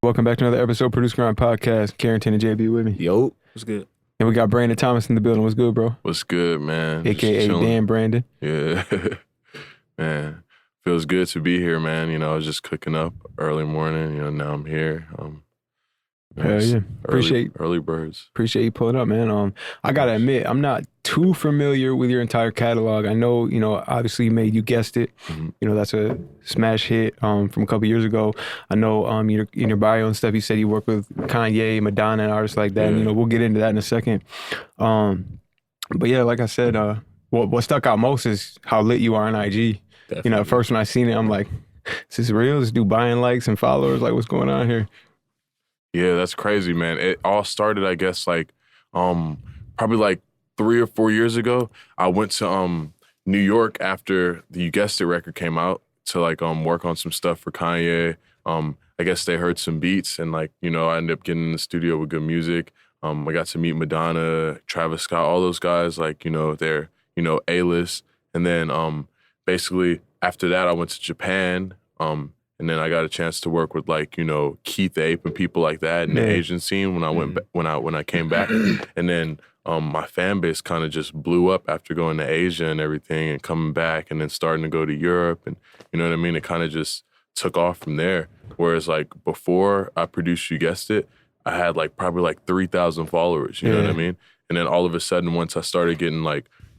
Welcome back to another episode of Producergrind Podcast. Carrington and JB with me. Yo, what's good? And we got Brandon Thomas in the building. What's good, bro? What's good, man? AKA DamnBrandon. Yeah. Man, feels good to be here, man. You know, I was just cooking up early morning. You know, now I'm here. Hell yeah. Early birds. Appreciate you pulling up, man. I got to admit, I'm not too familiar with your entire catalog. I know, obviously you made You Guessed It. Mm-hmm. You know, that's a smash hit from a couple years ago. I know in your bio and stuff, you said you work with Kanye, Madonna, and artists like that. Yeah. And, we'll get into that in a second. But yeah, like I said, what stuck out most is how lit you are on IG. Definitely. At first when I seen it, I'm like, is this real? This dude buying likes and followers? Like, what's going on here? Yeah, that's crazy, man. It all started, I guess, probably 3 or 4 years ago. I went to New York after the You Guessed It record came out to work on some stuff for Kanye. I guess they heard some beats and I ended up getting in the studio with good music. I got to meet Madonna, Travis Scott, all those guys, they're, A-list. And then basically after that I went to Japan. And then I got a chance to work with Keith Ape and people like that in the Asian scene when I went when I came back. And then my fan base kind of just blew up after going to Asia and everything and coming back and then starting to go to Europe and you know what I mean? It kind of just took off from there. Whereas before I produced You Guessed It, I had probably 3,000 followers, you know what I mean? And then all of a sudden once I started getting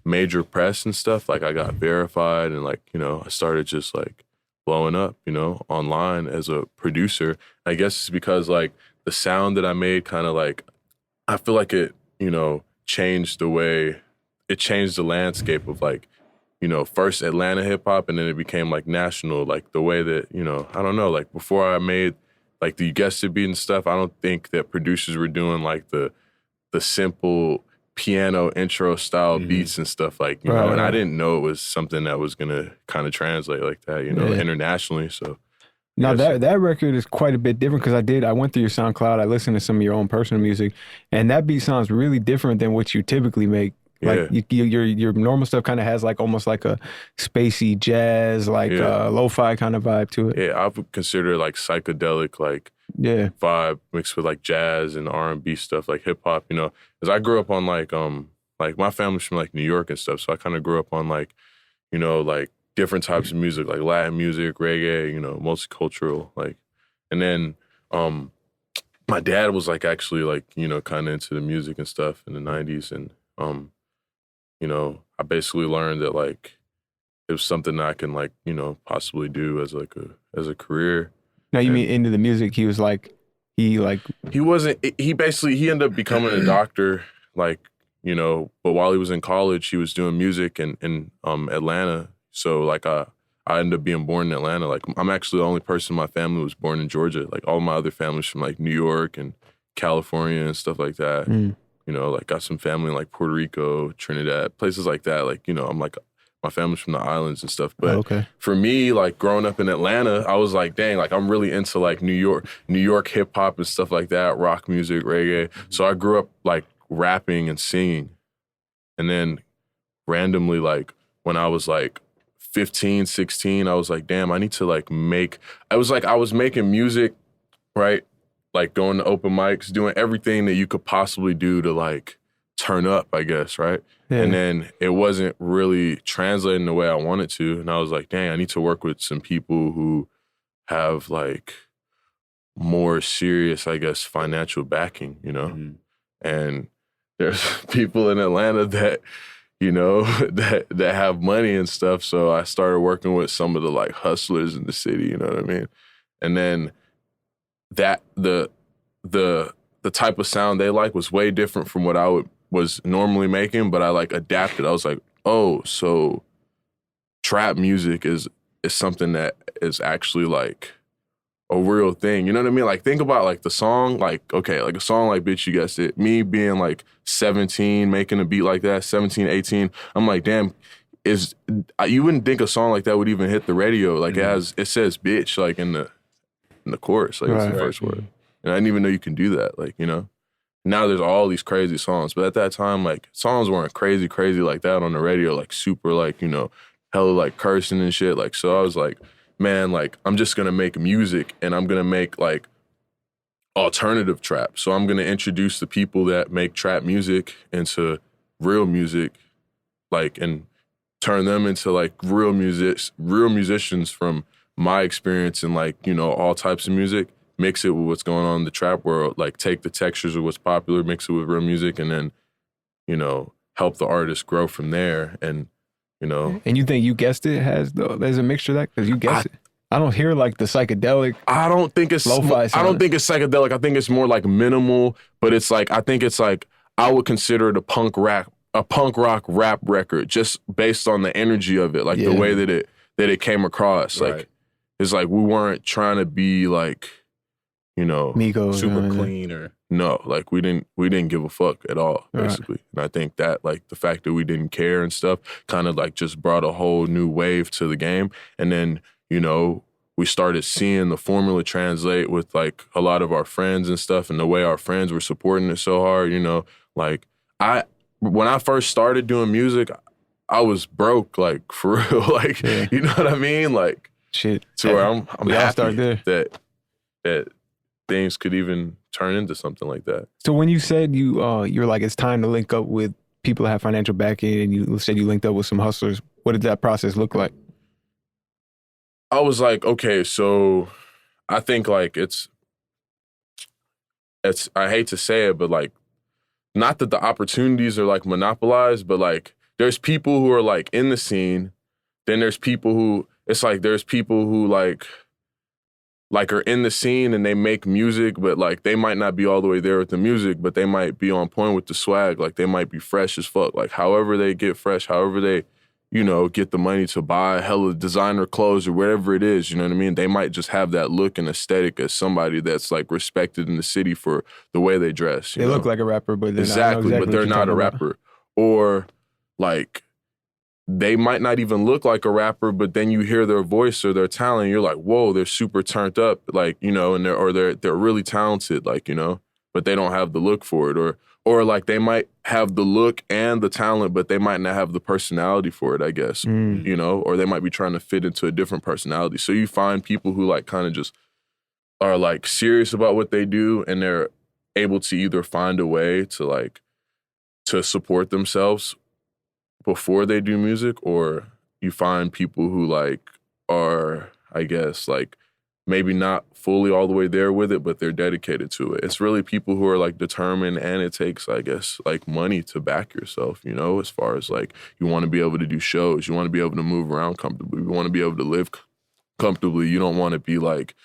major press and stuff, I got verified and I started just blowing up, online as a producer. I guess it's because the sound that I made kind of I feel like it, changed the landscape of first Atlanta hip hop and then it became national, the way that, I don't know, before I made the You Guessed It beat and stuff, I don't think that producers were doing the simple piano intro style beats and stuff know, and I didn't know it was something that was gonna kind of translate like that, internationally. So now that record is quite a bit different because I went through your SoundCloud, I listened to some of your own personal music, and that beat sounds really different than what you typically make. Your normal stuff kind of has almost a spacey jazz, lo-fi kind of vibe to it. Yeah, I would consider psychedelic, vibe mixed with jazz and R&B stuff, hip hop. Because I grew up on my family's from New York and stuff, so I kind of grew up on different types of music, Latin music, reggae, multicultural, and then my dad was actually kind of into the music and stuff in the 90s, and I basically learned that it was something that I can possibly do as a career. Now you mean into the music? He was he wasn't. He ended up becoming a doctor, but while he was in college, he was doing music in Atlanta. So I ended up being born in Atlanta. I'm actually the only person in my family who was born in Georgia. All my other family's from New York and California and stuff like that. Got some family in Puerto Rico, Trinidad, places like that. I'm my family's from the islands and stuff. But for me, growing up in Atlanta, I was dang, I'm really into New York hip hop and stuff like that, rock music, reggae. So I grew up rapping and singing. And then randomly, when I was 15, 16, I was damn, I need to make, I was making music, right? Going to open mics, doing everything that you could possibly do to turn up, I guess, right? Yeah. And then it wasn't really translating the way I wanted to. And I was dang, I need to work with some people who have more serious, I guess, financial backing, Mm-hmm. And there's people in Atlanta that, that have money and stuff. So I started working with some of the hustlers in the city, you know what I mean? And then that the type of sound they was way different from what I was normally making, but I adapted. I was oh, so trap music is something that is actually a real thing. You know what I mean? Think about the song, a song Bitch You Guessed It. Me being 17, making a beat like that, 17, 18, I'm damn, you wouldn't think a song like that would even hit the radio. It says bitch in the chorus, it's the first word. And I didn't even know you can do that, Now there's all these crazy songs, but at that time, songs weren't crazy like that on the radio, super, hella, cursing and shit. So I was man, I'm just gonna make music and I'm gonna make, alternative trap. So I'm going to introduce the people that make trap music into real music, like, and turn them into like real musicians from my experience and like, you know, all types of music, mix it with what's going on in the trap world, like take the textures of what's popular, mix it with real music, and then, you know, help the artist grow from there. And, you know. And you think You Guessed It there's a mixture of that? Because You Guessed It. I don't hear like the psychedelic. I don't think it's lo-fi I don't think it's psychedelic. I think it's more like minimal, but it's like, I think it's like, I would consider it a punk rock rap record just based on the energy of it, like the way that it came across. Right. Like, it's like we weren't trying to be like, you know, Migos, super clean or no, like we didn't give a fuck at all, basically. Right. And I think that like the fact that we didn't care and stuff kind of like just brought a whole new wave to the game. And then, you know, we started seeing the formula translate with like a lot of our friends and stuff, and the way our friends were supporting it so hard, you know, like when I first started doing music, I was broke, like for real, like, you know what I mean? Like, shit. To where I'm happy that things could even turn into something like that. So when you said you're like, it's time to link up with people that have financial backing, and you said you linked up with some hustlers, what did that process look like? I was like, okay, so I think like it's I hate to say it, but like, not that the opportunities are like monopolized, but like there's people who are like in the scene, then there's people who, it's like there's people who like are in the scene and they make music, but like they might not be all the way there with the music, but they might be on point with the swag. Like they might be fresh as fuck. Like however they get fresh, however they, you know, get the money to buy hella designer clothes or whatever it is, you know what I mean? They might just have that look and aesthetic as somebody that's like respected in the city for the way they dress. They look like a rapper, but they're exactly, but they're not a rapper. About. Or like they might not even look like a rapper, but then you hear their voice or their talent, you're like, whoa, they're super turned up, like, you know, and they're really talented, like, you know, but they don't have the look for it. Or like they might have the look and the talent, but they might not have the personality for it, I guess, you know, or they might be trying to fit into a different personality. So you find people who like kind of just are like serious about what they do, and they're able to either find a way to like, to support themselves before they do music, or you find people who like are, I guess, like maybe not fully all the way there with it, but they're dedicated to it. It's really people who are like determined, and it takes, I guess, like money to back yourself, you know, as far as like you want to be able to do shows, you want to be able to move around comfortably, you want to be able to live comfortably. You don't want to be like,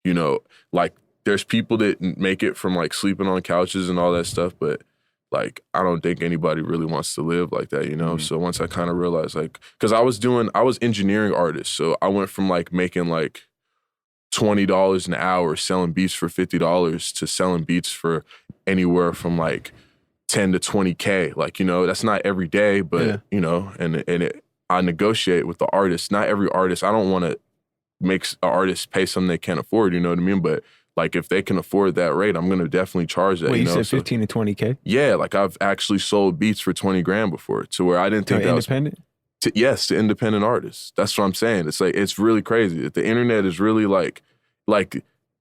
you know, like there's people that make it from like sleeping on couches and all that stuff, but like, I don't think anybody really wants to live like that, you know? Mm-hmm. So once I kind of realized, like, because I was engineering artist. So I went from like making like $20 an hour selling beats for $50 to selling beats for anywhere from like 10 to 20K. Like, you know, that's not every day, but, you know, I negotiate with the artist. Not every artist, I don't want to make an artist pay something they can't afford, you know what I mean? But like, if they can afford that rate, I'm going to definitely charge that. Wait, you know? Said 15 to 20K? Yeah, like I've actually sold beats for 20 grand before, to where I didn't think that independent? Yes, to independent artists. That's what I'm saying. It's like, it's really crazy. The internet is really like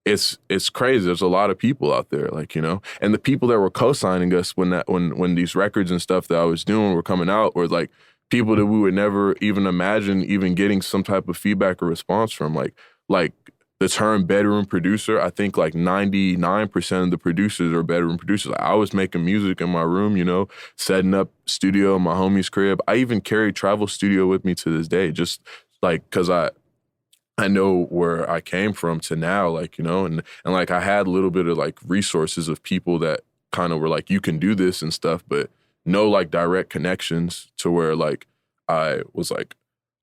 it's crazy. There's a lot of people out there, like, you know, and the people that were co-signing us when these records and stuff that I was doing were coming out were like people that we would never even imagine even getting some type of feedback or response from. Like the term bedroom producer, I think like 99% of the producers are bedroom producers. Like, I was making music in my room, you know, setting up studio in my homie's crib. I even carry travel studio with me to this day, just like, cause I know where I came from to now, like, you know, and like I had a little bit of like resources of people that kind of were like, you can do this and stuff, but no like direct connections to where like I was like,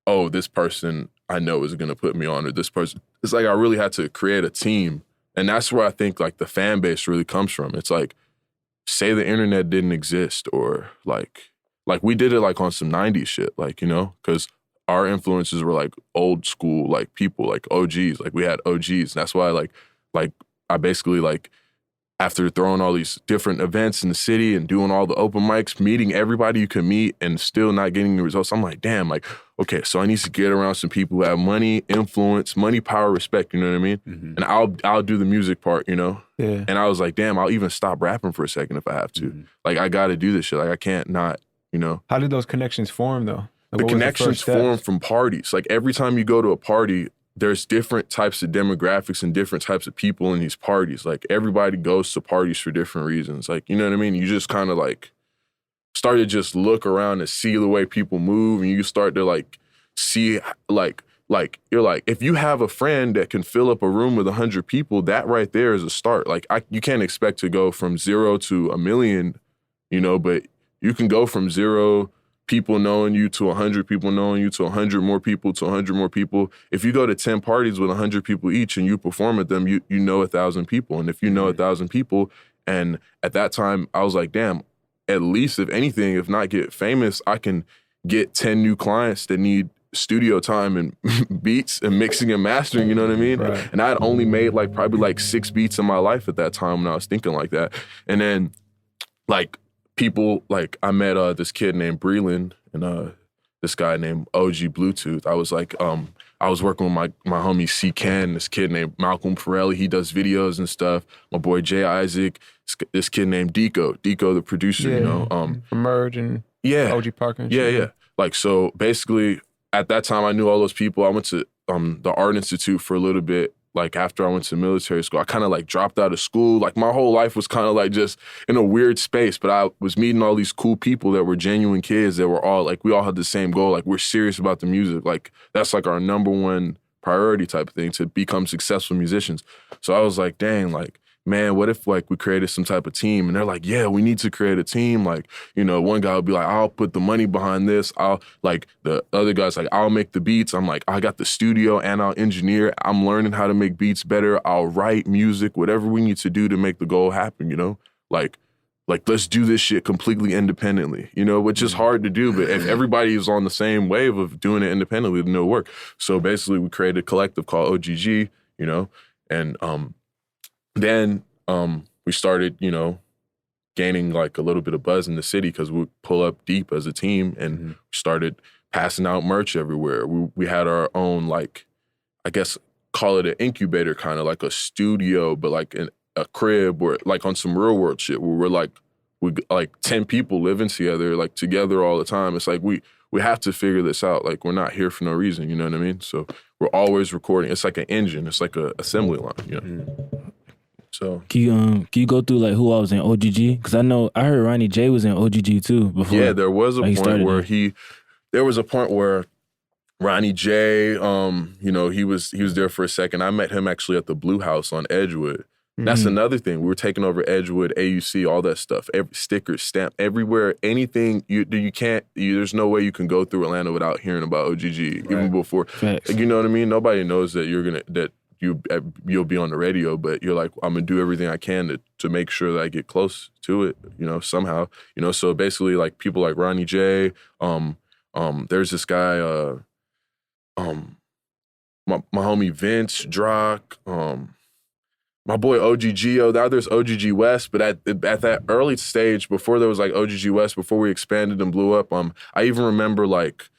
oh, this person I know is going to put me on, or this person. It's like I really had to create a team. And that's where I think like the fan base really comes from. It's like, say the internet didn't exist, or like we did it like on some 90s shit, like, you know, because our influences were like old school, like people, like OGs, like we had OGs. And that's why like I basically like, after throwing all these different events in the city and doing all the open mics, meeting everybody you could meet and still not getting the results, I'm like, damn, like okay, so I need to get around some people who have money, influence, money, power, respect, you know what I mean? And I'll do the music part, you know? Yeah. And I was like, damn, I'll even stop rapping for a second if I have to. Like, I got to do this shit. Like, I can't not, you know? How did those connections form, though? Like, The connections form from parties. Like, every time you go to a party, there's different types of demographics and different types of people in these parties. Like, everybody goes to parties for different reasons. Like, you know what I mean? You just kind of, like, start to just look around and see the way people move, and you start to, like, see, like you're like, if you have a friend that can fill up a room with 100 people, that right there is a start. Like, you can't expect to go from 0 to 1 million, you know, but you can go from 0 people knowing you to 100 people knowing you to 100 more people to 100 more people. If you go to 10 parties with 100 people each and you perform at them, you know 1,000 people. And if you know 1,000 people, and at that time I was like, damn, at least if anything, if not get famous, I can get 10 new clients that need studio time and beats and mixing and mastering, you know what I mean? Right. And I had only made like probably like 6 beats in my life at that time when I was thinking like that. And then like people, like I met this kid named Breland and this guy named OG Bluetooth. I was like, I was working with my homie C. Ken, this kid named Malcolm Pirelli. He does videos and stuff. My boy Jay Isaac, this kid named Deco, the producer, you know. From Merge and OG Parker and shit. shit. Yeah. Like, so basically, at that time, I knew all those people. I went to the Art Institute for a little bit. Like, after I went to military school, I kind of like dropped out of school. Like, my whole life was kind of like just in a weird space, but I was meeting all these cool people that were genuine kids that were all like, we all had the same goal. Like, we're serious about the music. Like, that's like our number one priority type of thing, to become successful musicians. So I was like, dang, like, man, what if like we created some type of team? And they're like, yeah, we need to create a team. Like, you know, one guy would be like, I'll put the money behind this. I'll, like, the other guy's like, I'll make the beats. I'm like, I got the studio and I'll engineer. I'm learning how to make beats better. I'll write music, whatever we need to do to make the goal happen, you know? Like let's do this shit completely independently, you know, which is hard to do, but if everybody is on the same wave of doing it independently, then it'll work. So basically we created a collective called OGG, you know, and then we started, you know, gaining like a little bit of buzz in the city because we pull up deep as a team and started passing out merch everywhere. We had our own, like, I guess call it an incubator, kind of like a studio, but like a crib where like on some real world shit where we're like, we like 10 people living together, like together all the time. It's like we have to figure this out. Like, we're not here for no reason, you know what I mean? So we're always recording. It's like an engine. It's like a assembly line, you know? So can you go through like who I was in OGG? Because I heard Ronnie J was in OGG too before. Yeah, there was a point where Ronnie J, you know, he was there for a second. I met him actually at the Blue House on Edgewood. That's another thing. We were taking over Edgewood, AUC, all that stuff. Every sticker, stamp, everywhere, anything. There's no way you can go through Atlanta without hearing about OGG. Right. Even before, you know what I mean? Nobody knows that you'll be on the radio, but you're like, I'm gonna do everything I can to make sure that I get close to it, you know, somehow, you know. So basically, like people like Ronnie J, there's this guy, my homie Vince Drock, my boy OG G.O.A.T. Now there's OG West, but at that early stage, before there was like OG West, before we expanded and blew up, I even remember like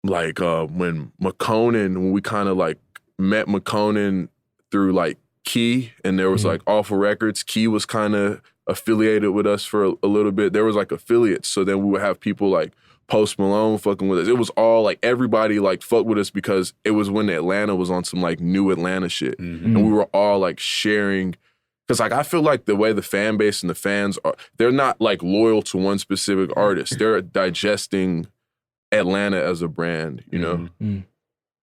when we kind of like met McConan through like Key, and there was like Awful Records. Key was kind of affiliated with us for a little bit. There was like affiliates, so then we would have people like Post Malone fucking with us. It was all like everybody like fucked with us because it was when Atlanta was on some like new Atlanta shit, and we were all like sharing. Because like I feel like the way the fan base and the fans are, they're not like loyal to one specific artist. They're digesting Atlanta as a brand, you know.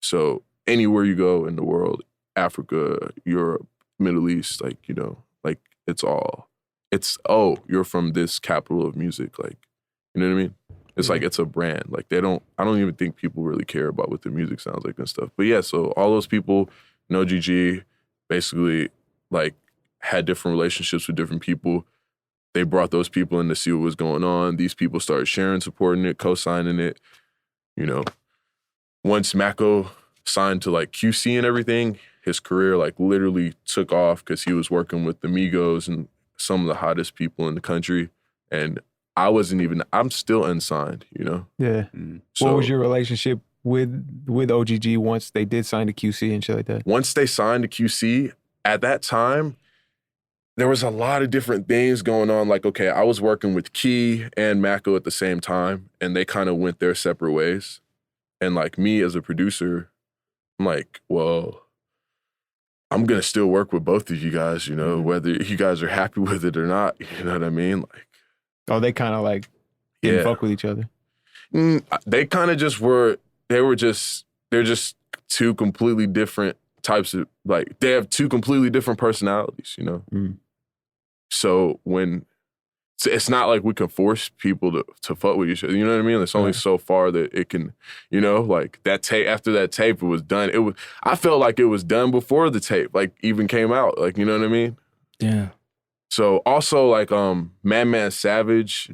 So anywhere you go in the world, Africa, Europe, Middle East, like, you know, like you're from this capital of music, like, you know what I mean? It's like, it's a brand. Like I don't even think people really care about what the music sounds like and stuff. But yeah, so all those people, you know, GG, basically like had different relationships with different people. They brought those people in to see what was going on. These people started sharing, supporting it, co-signing it, you know. Once Maco signed to like QC and everything, his career like literally took off because he was working with the Migos and some of the hottest people in the country. And I'm still unsigned, you know? Yeah. So, what was your relationship with OGG once they did sign to QC and shit like that? Once they signed to QC, at that time, there was a lot of different things going on. Like, okay, I was working with Key and Maco at the same time, and they kind of went their separate ways. And like me as a producer, I'm like, well, I'm going to still work with both of you guys, you know, whether you guys are happy with it or not. You know what I mean? Like, oh, they kind of like didn't fuck with each other. They kind of just were, they're just two completely different types of, like, they have two completely different personalities, you know? So it's not like we can force people to fuck with each other, you know what I mean? It's only so far that it can, you know, like that tape, after that tape, it was done. I felt like it was done before the tape, like, even came out, like, you know what I mean? Yeah. So also like Man Savage,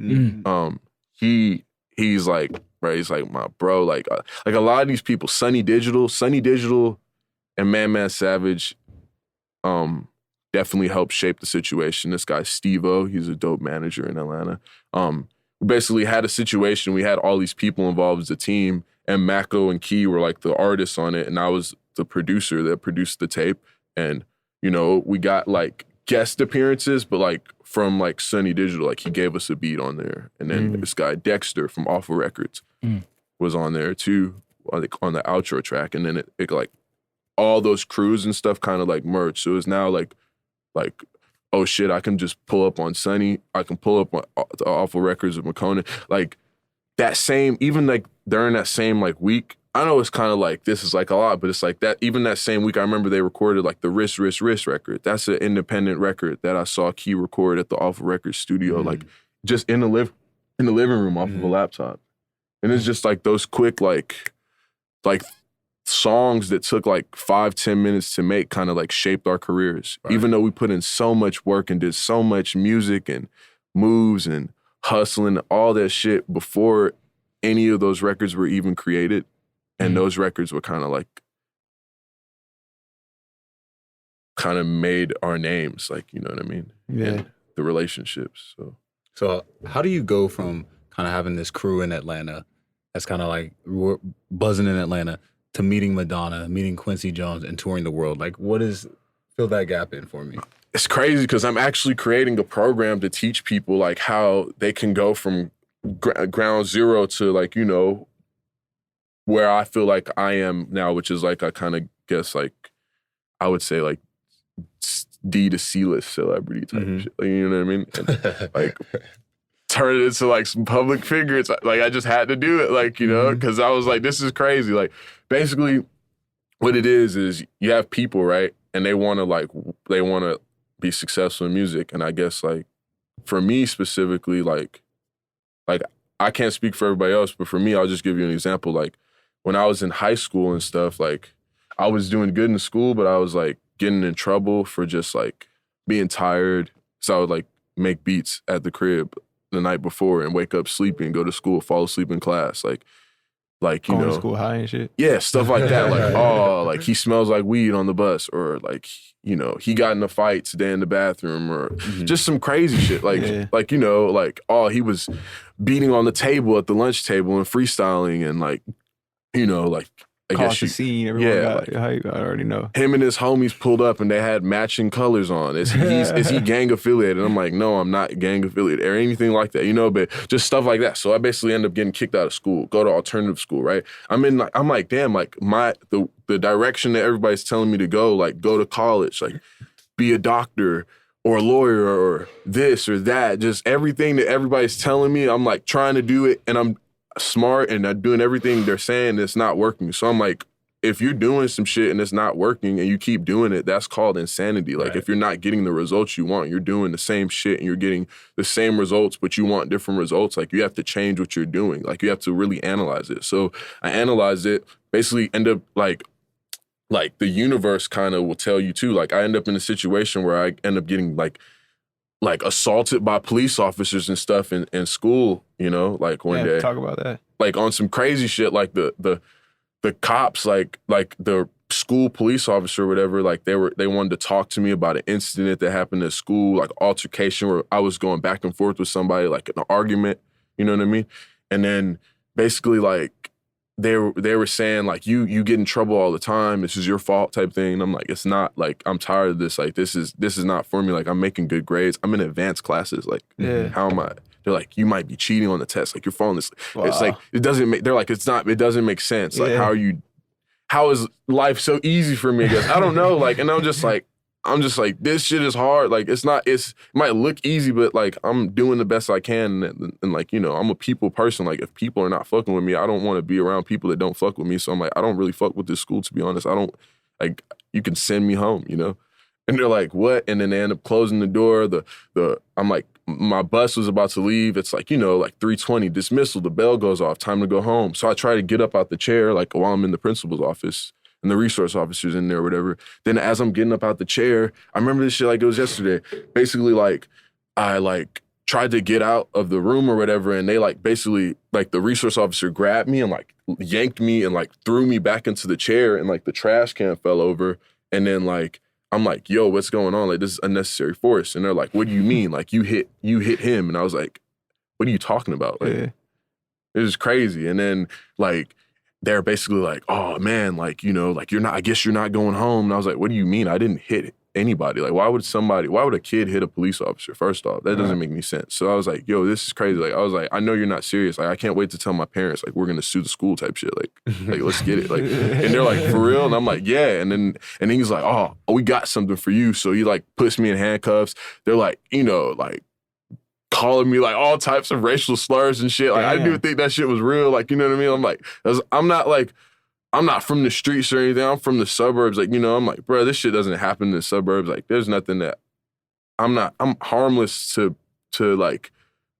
he's like, right, he's like my bro. Like a lot of these people, Sunny Digital and Man Savage definitely helped shape the situation. This guy Steve-O, he's a dope manager in Atlanta. We basically had a situation, we had all these people involved as a team, and Maco and Key were like the artists on it, and I was the producer that produced the tape. And, you know, we got like guest appearances, but like from like Sunny Digital, like he gave us a beat on there. And then this guy Dexter from Awful Records was on there too, like on the outro track. And then it like all those crews and stuff kind of like merged. So it's now like, oh shit, I can just pull up on Sunny. I can pull up on the Awful Records of McCona. Like that same, even like during that same like week, I know it's kind of like, this is like a lot, but it's like that, even that same week, I remember they recorded like the Wrist record. That's an independent record that I saw Key record at the Awful Records studio, like just in the living room off of a laptop. And it's just like those quick, like songs that took like 5-10 minutes to make kind of like shaped our careers. Right. Even though we put in so much work and did so much music and moves and hustling, all that shit before any of those records were even created. And those records were kind of made our names, like, you know what I mean? Yeah. And the relationships. So how do you go from kind of having this crew in Atlanta that's kind of like buzzing in Atlanta to meeting Madonna, meeting Quincy Jones, and touring the world? Like, fill that gap in for me. It's crazy because I'm actually creating a program to teach people like how they can go from ground zero to like, you know, where I feel like I am now, which is like, I kind of guess like, I would say like D to C-list celebrity type of shit. Like, you know what I mean? And, like, turn it into like some public figure. It's like, I just had to do it, like, you know, because I was like, this is crazy. Like, basically what it is you have people, right? And they want to be successful in music. And I guess like, for me specifically, like I can't speak for everybody else, but for me, I'll just give you an example. Like, when I was in high school and stuff, like, I was doing good in school, but I was, like, getting in trouble for just, like, being tired. So I would, like, make beats at the crib the night before and wake up sleepy and go to school, fall asleep in class. Like you know. Going to school high and shit? Yeah, stuff like that. Like, oh, like, he smells like weed on the bus. Or, like, you know, he got in a fight today in the bathroom. Or just some crazy shit. Like, like, you know, like, oh, he was beating on the table at the lunch table and freestyling and, like, you know, like, I guess the scene, everyone got, like, I already know. Him and his homies pulled up and they had matching colors on. Is he gang affiliated? I'm like, no, I'm not gang affiliated or anything like that, you know, but just stuff like that. So I basically end up getting kicked out of school, go to alternative school, right? I'm like, damn, like the direction that everybody's telling me to go, like go to college, like be a doctor or a lawyer or this or that, just everything that everybody's telling me, I'm like trying to do it and I'm smart and I'm doing everything they're saying, it's not working. So I'm like, if you're doing some shit and it's not working and you keep doing it, that's called insanity. Like, if you're not getting the results you want, you're doing the same shit and you're getting the same results, but you want different results, like, you have to change what you're doing. Like, you have to really analyze it. So I analyzed it, basically end up like the universe kind of will tell you too. Like, I end up in a situation where I end up getting like assaulted by police officers and stuff in school, you know, like one day. Talk about that. Like on some crazy shit, like the cops, like the school police officer or whatever, like they wanted to talk to me about an incident that happened at school, like altercation where I was going back and forth with somebody, like an argument, you know what I mean? And then basically like they were saying like you get in trouble all the time. This is your fault type thing. And I'm like, it's not. Like, I'm tired of this. Like, this is not for me. Like, I'm making good grades. I'm in advanced classes. Like, how am I? They're like, you might be cheating on the test. Like, you're falling this. Wow. It's like, it doesn't make. They're like, it's not. It doesn't make sense. Like, how is life so easy for me? I guess I don't know. Like, and I'm just like, this shit is hard. Like, it might look easy, but like, I'm doing the best I can. And like, I'm a people person. Like, if people are not fucking with me, I don't want to be around people that don't fuck with me. So I'm like, I don't really fuck with this school, to be honest. I don't, like, you can send me home, And they're like, what? And then they end up closing the door. I'm like, my bus was about to leave. It's like, like 3:20, dismissal, the bell goes off, time to go home. So I try to get up out the chair, like, while I'm in the principal's office. And the resource officer's in there or whatever. Then as I'm getting up out the chair, I remember this shit like it was yesterday. Basically, like, I like tried to get out of the room or whatever, and they like basically like the resource officer grabbed me and like yanked me and like threw me back into the chair, and like the trash can fell over. And then like I'm like, yo, what's going on? Like, this is unnecessary force. And they're like, what do you mean? Like, you hit him. And I was like, what are you talking about? Like, it was crazy. And then like they're basically like, oh man, like, like I guess you're not going home. And I was like, what do you mean? I didn't hit anybody. Like, why would a kid hit a police officer? First off, that doesn't make any sense. So I was like, yo, this is crazy. Like, I was like, I know you're not serious. Like, I can't wait to tell my parents, like, we're going to sue the school type shit. Like, let's get it. Like, and they're like, for real? And I'm like, yeah. And then he's like, oh, we got something for you. So he like puts me in handcuffs. They're like, like, calling me like all types of racial slurs and shit. Like, I didn't even think that shit was real. Like, you know what I mean? I'm like, I'm not from the streets or anything. I'm from the suburbs. Like, I'm like, bro, this shit doesn't happen in the suburbs. Like, there's nothing that I'm harmless to like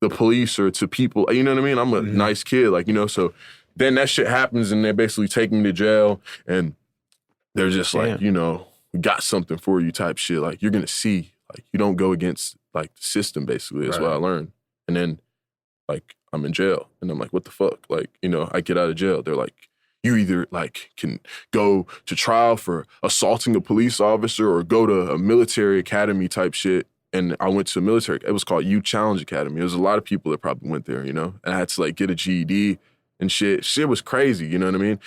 the police or to people. You know what I mean? I'm a nice kid. Like, so then that shit happens and they basically take me to jail and they're just like, we got something for you type shit. Like, you're going to see, like, you don't go against like the system, basically. That's what I learned. And then like I'm in jail and I'm like, what the fuck? Like, I get out of jail. They're like, you either like can go to trial for assaulting a police officer or go to a military academy type shit. And I went to a military, it was called Youth Challenge Academy. There was a lot of people that probably went there, and I had to like get a GED and shit. Shit was crazy, you know what I mean?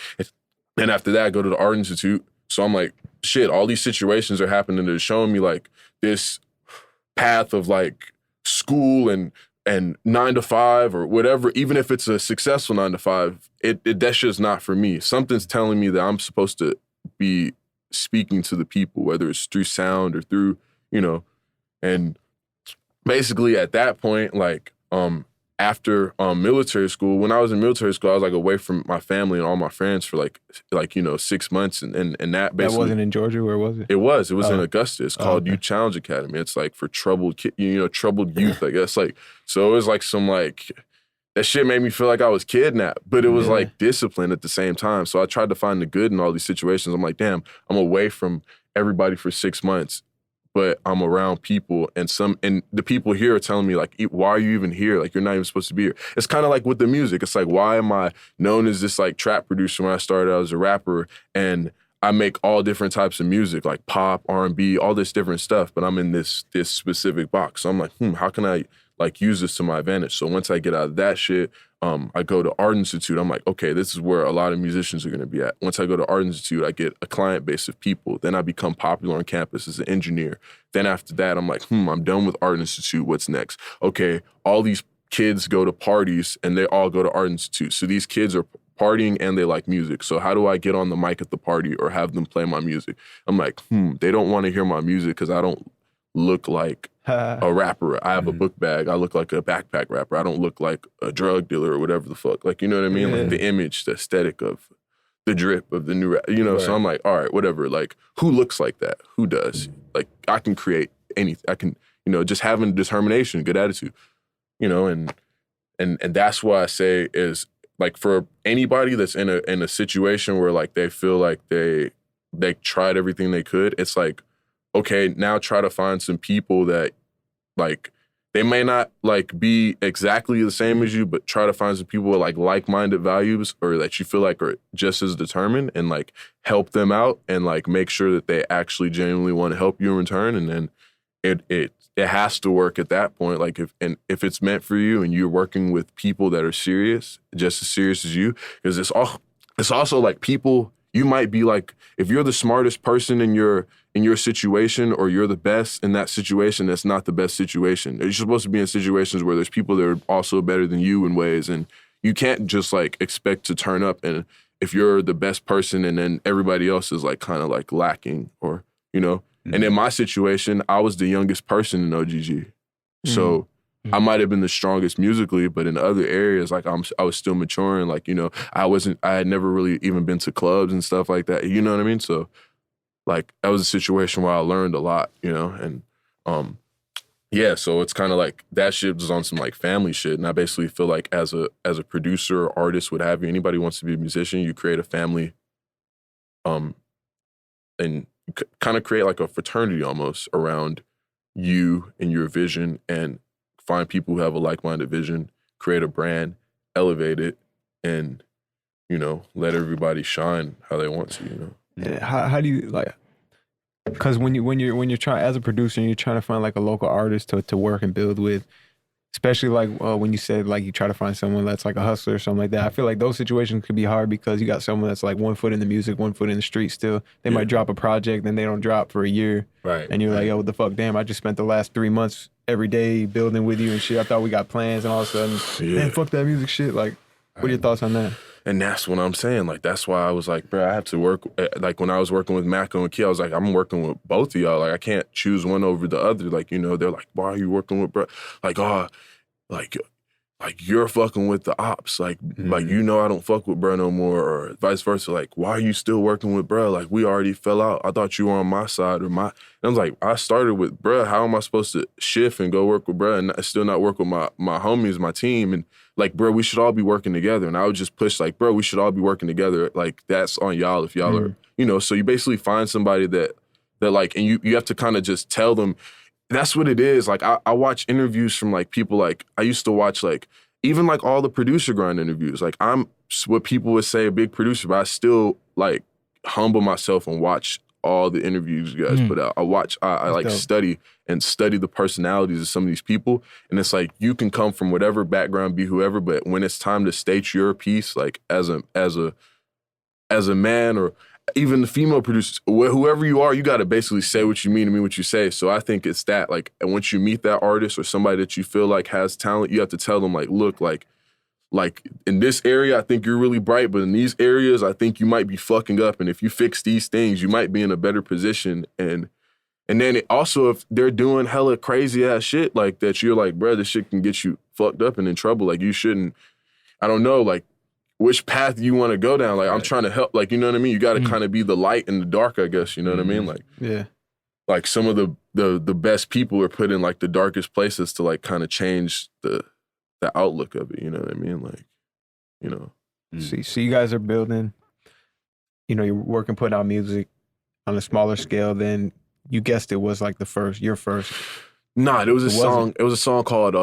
And after that, I go to the Art Institute. So I'm like, shit, all these situations are happening. They're showing me like this path of like school and 9 to 5 or whatever, even if it's a successful 9 to 5, that's just not for me. Something's telling me that I'm supposed to be speaking to the people, whether it's through sound or through, and basically at that point, like, after military school, when I was in military school, I was like away from my family and all my friends for like 6 months, and that basically. That wasn't in Georgia. Where was it? It was in Augusta. It's called Youth Challenge Academy. It's like for troubled troubled youth, I guess. Like, so it was like some like that shit made me feel like I was kidnapped, but it was like discipline at the same time. So I tried to find the good in all these situations. I'm like, damn, I'm away from everybody for 6 months. But I'm around people and the people here are telling me like, why are you even here? Like, you're not even supposed to be here. It's kind of like with the music. It's like, why am I known as this like trap producer when I started out as a rapper and I make all different types of music, like pop, R&B, all this different stuff, but I'm in this specific box. So I'm like, how can I like use this to my advantage? So once I get out of that shit, I go to Art Institute. I'm like, okay, this is where a lot of musicians are going to be at. Once I go to Art Institute, I get a client base of people. Then I become popular on campus as an engineer. Then after that, I'm like, I'm done with Art Institute. What's next? Okay, all these kids go to parties and they all go to Art Institute. So these kids are partying and they like music. So how do I get on the mic at the party or have them play my music? I'm like, they don't want to hear my music because I don't look like a rapper. I have a book bag. I look like a backpack rapper. I don't look like a drug dealer or whatever the fuck. Like, you know what I mean? Like the image, the aesthetic of the drip of the new rap, Right. So I'm like, all right, whatever. Like, who looks like that? Who does? Like, I can create anything. I can, just having determination, good attitude, and that's why I say is like for anybody that's in a situation where like they feel like they tried everything they could, it's like, okay, now try to find some people that, like, they may not, like, be exactly the same as you, but try to find some people with, like, like-minded values or that you feel like are just as determined and, like, help them out and, like, make sure that they actually genuinely want to help you in return. And then it has to work at that point. Like, if it's meant for you and you're working with people that are serious, just as serious as you, because it's also like people, you might be like, if you're the smartest person in your situation, or you're the best in that situation, that's not the best situation. You're supposed to be in situations where there's people that are also better than you in ways, and you can't just like expect to turn up and if you're the best person and then everybody else is like kind of like lacking, or, you know. And in my situation, I was the youngest person in OGG. So I might have been the strongest musically, but in other areas, like I was still maturing. Like, you know, I had never really even been to clubs and stuff like that. You know what I mean? So like that was a situation where I learned a lot, you know, and yeah, so it's kind of like that shit was on some like family shit. And I basically feel like as a producer or artist, what have you, anybody wants to be a musician, you create a family and kind of create like a fraternity almost around you and your vision, and find people who have a like-minded vision, create a brand, elevate it, and, you know, let everybody shine how they want to, you know. Yeah, how do you like? Because when you're trying as a producer and you're trying to find like a local artist to work and build with, especially like when you said like you try to find someone that's like a hustler or something like that. I feel like those situations could be hard because you got someone that's like 1 foot in the music, 1 foot in the street still. They might drop a project, then they don't drop for a year. Right. And you're like, yo, what the fuck? Damn, I just spent the last 3 months every day building with you and shit. I thought we got plans, and all of a sudden, man, fuck that music shit. Like, what are your thoughts on that? And that's what I'm saying. Like, that's why I was like, bro, I have to work. Like, when I was working with Maco and Key, I was like, I'm working with both of y'all. Like, I can't choose one over the other. Like, you know, they're like, why are you working with bro? Like, oh, like you're fucking with the ops. Like, like, you know, I don't fuck with bro no more, or vice versa. Like, why are you still working with bro? Like, we already fell out. I thought you were on my side or my. And I was like, I started with bro. How am I supposed to shift and go work with bro and still not work with my homies, my team? And like, bro, we should all be working together. And I would just push like, bro, we should all be working together. Like, that's on y'all if y'all are, you know. So you basically find somebody that like, and you have to kind of just tell them. That's what it is. Like, I watch interviews from like people, like I used to watch like even like all the Producergrind interviews. Like, I'm what people would say a big producer, but I still like humble myself and watch all the interviews you guys put out. I like study the personalities of some of these people. And it's like, you can come from whatever background, be whoever, but when it's time to state your piece, like as a man, or even the female producers, whoever you are, you got to basically say what you mean and mean what you say. So I think it's that, like, and once you meet that artist or somebody that you feel like has talent, you have to tell them, like, look, like in this area, I think you're really bright, but in these areas, I think you might be fucking up. And if you fix these things, you might be in a better position. And then also, if they're doing hella crazy ass shit like that, you're like, bro, this shit can get you fucked up and in trouble. Like, you shouldn't, I don't know, like, which path you want to go down. Like, I'm trying to help, like, you know what I mean? You got to kind of be the light in the dark, I guess, you know what I mean? Like, yeah. Like, some of the best people are put in, like, the darkest places to, like, kind of change the outlook of it, you know what I mean? Like, you know. So you guys are building, you know, you're working, putting out music on a smaller scale than, you guessed it was like your first. Nah, it was a song called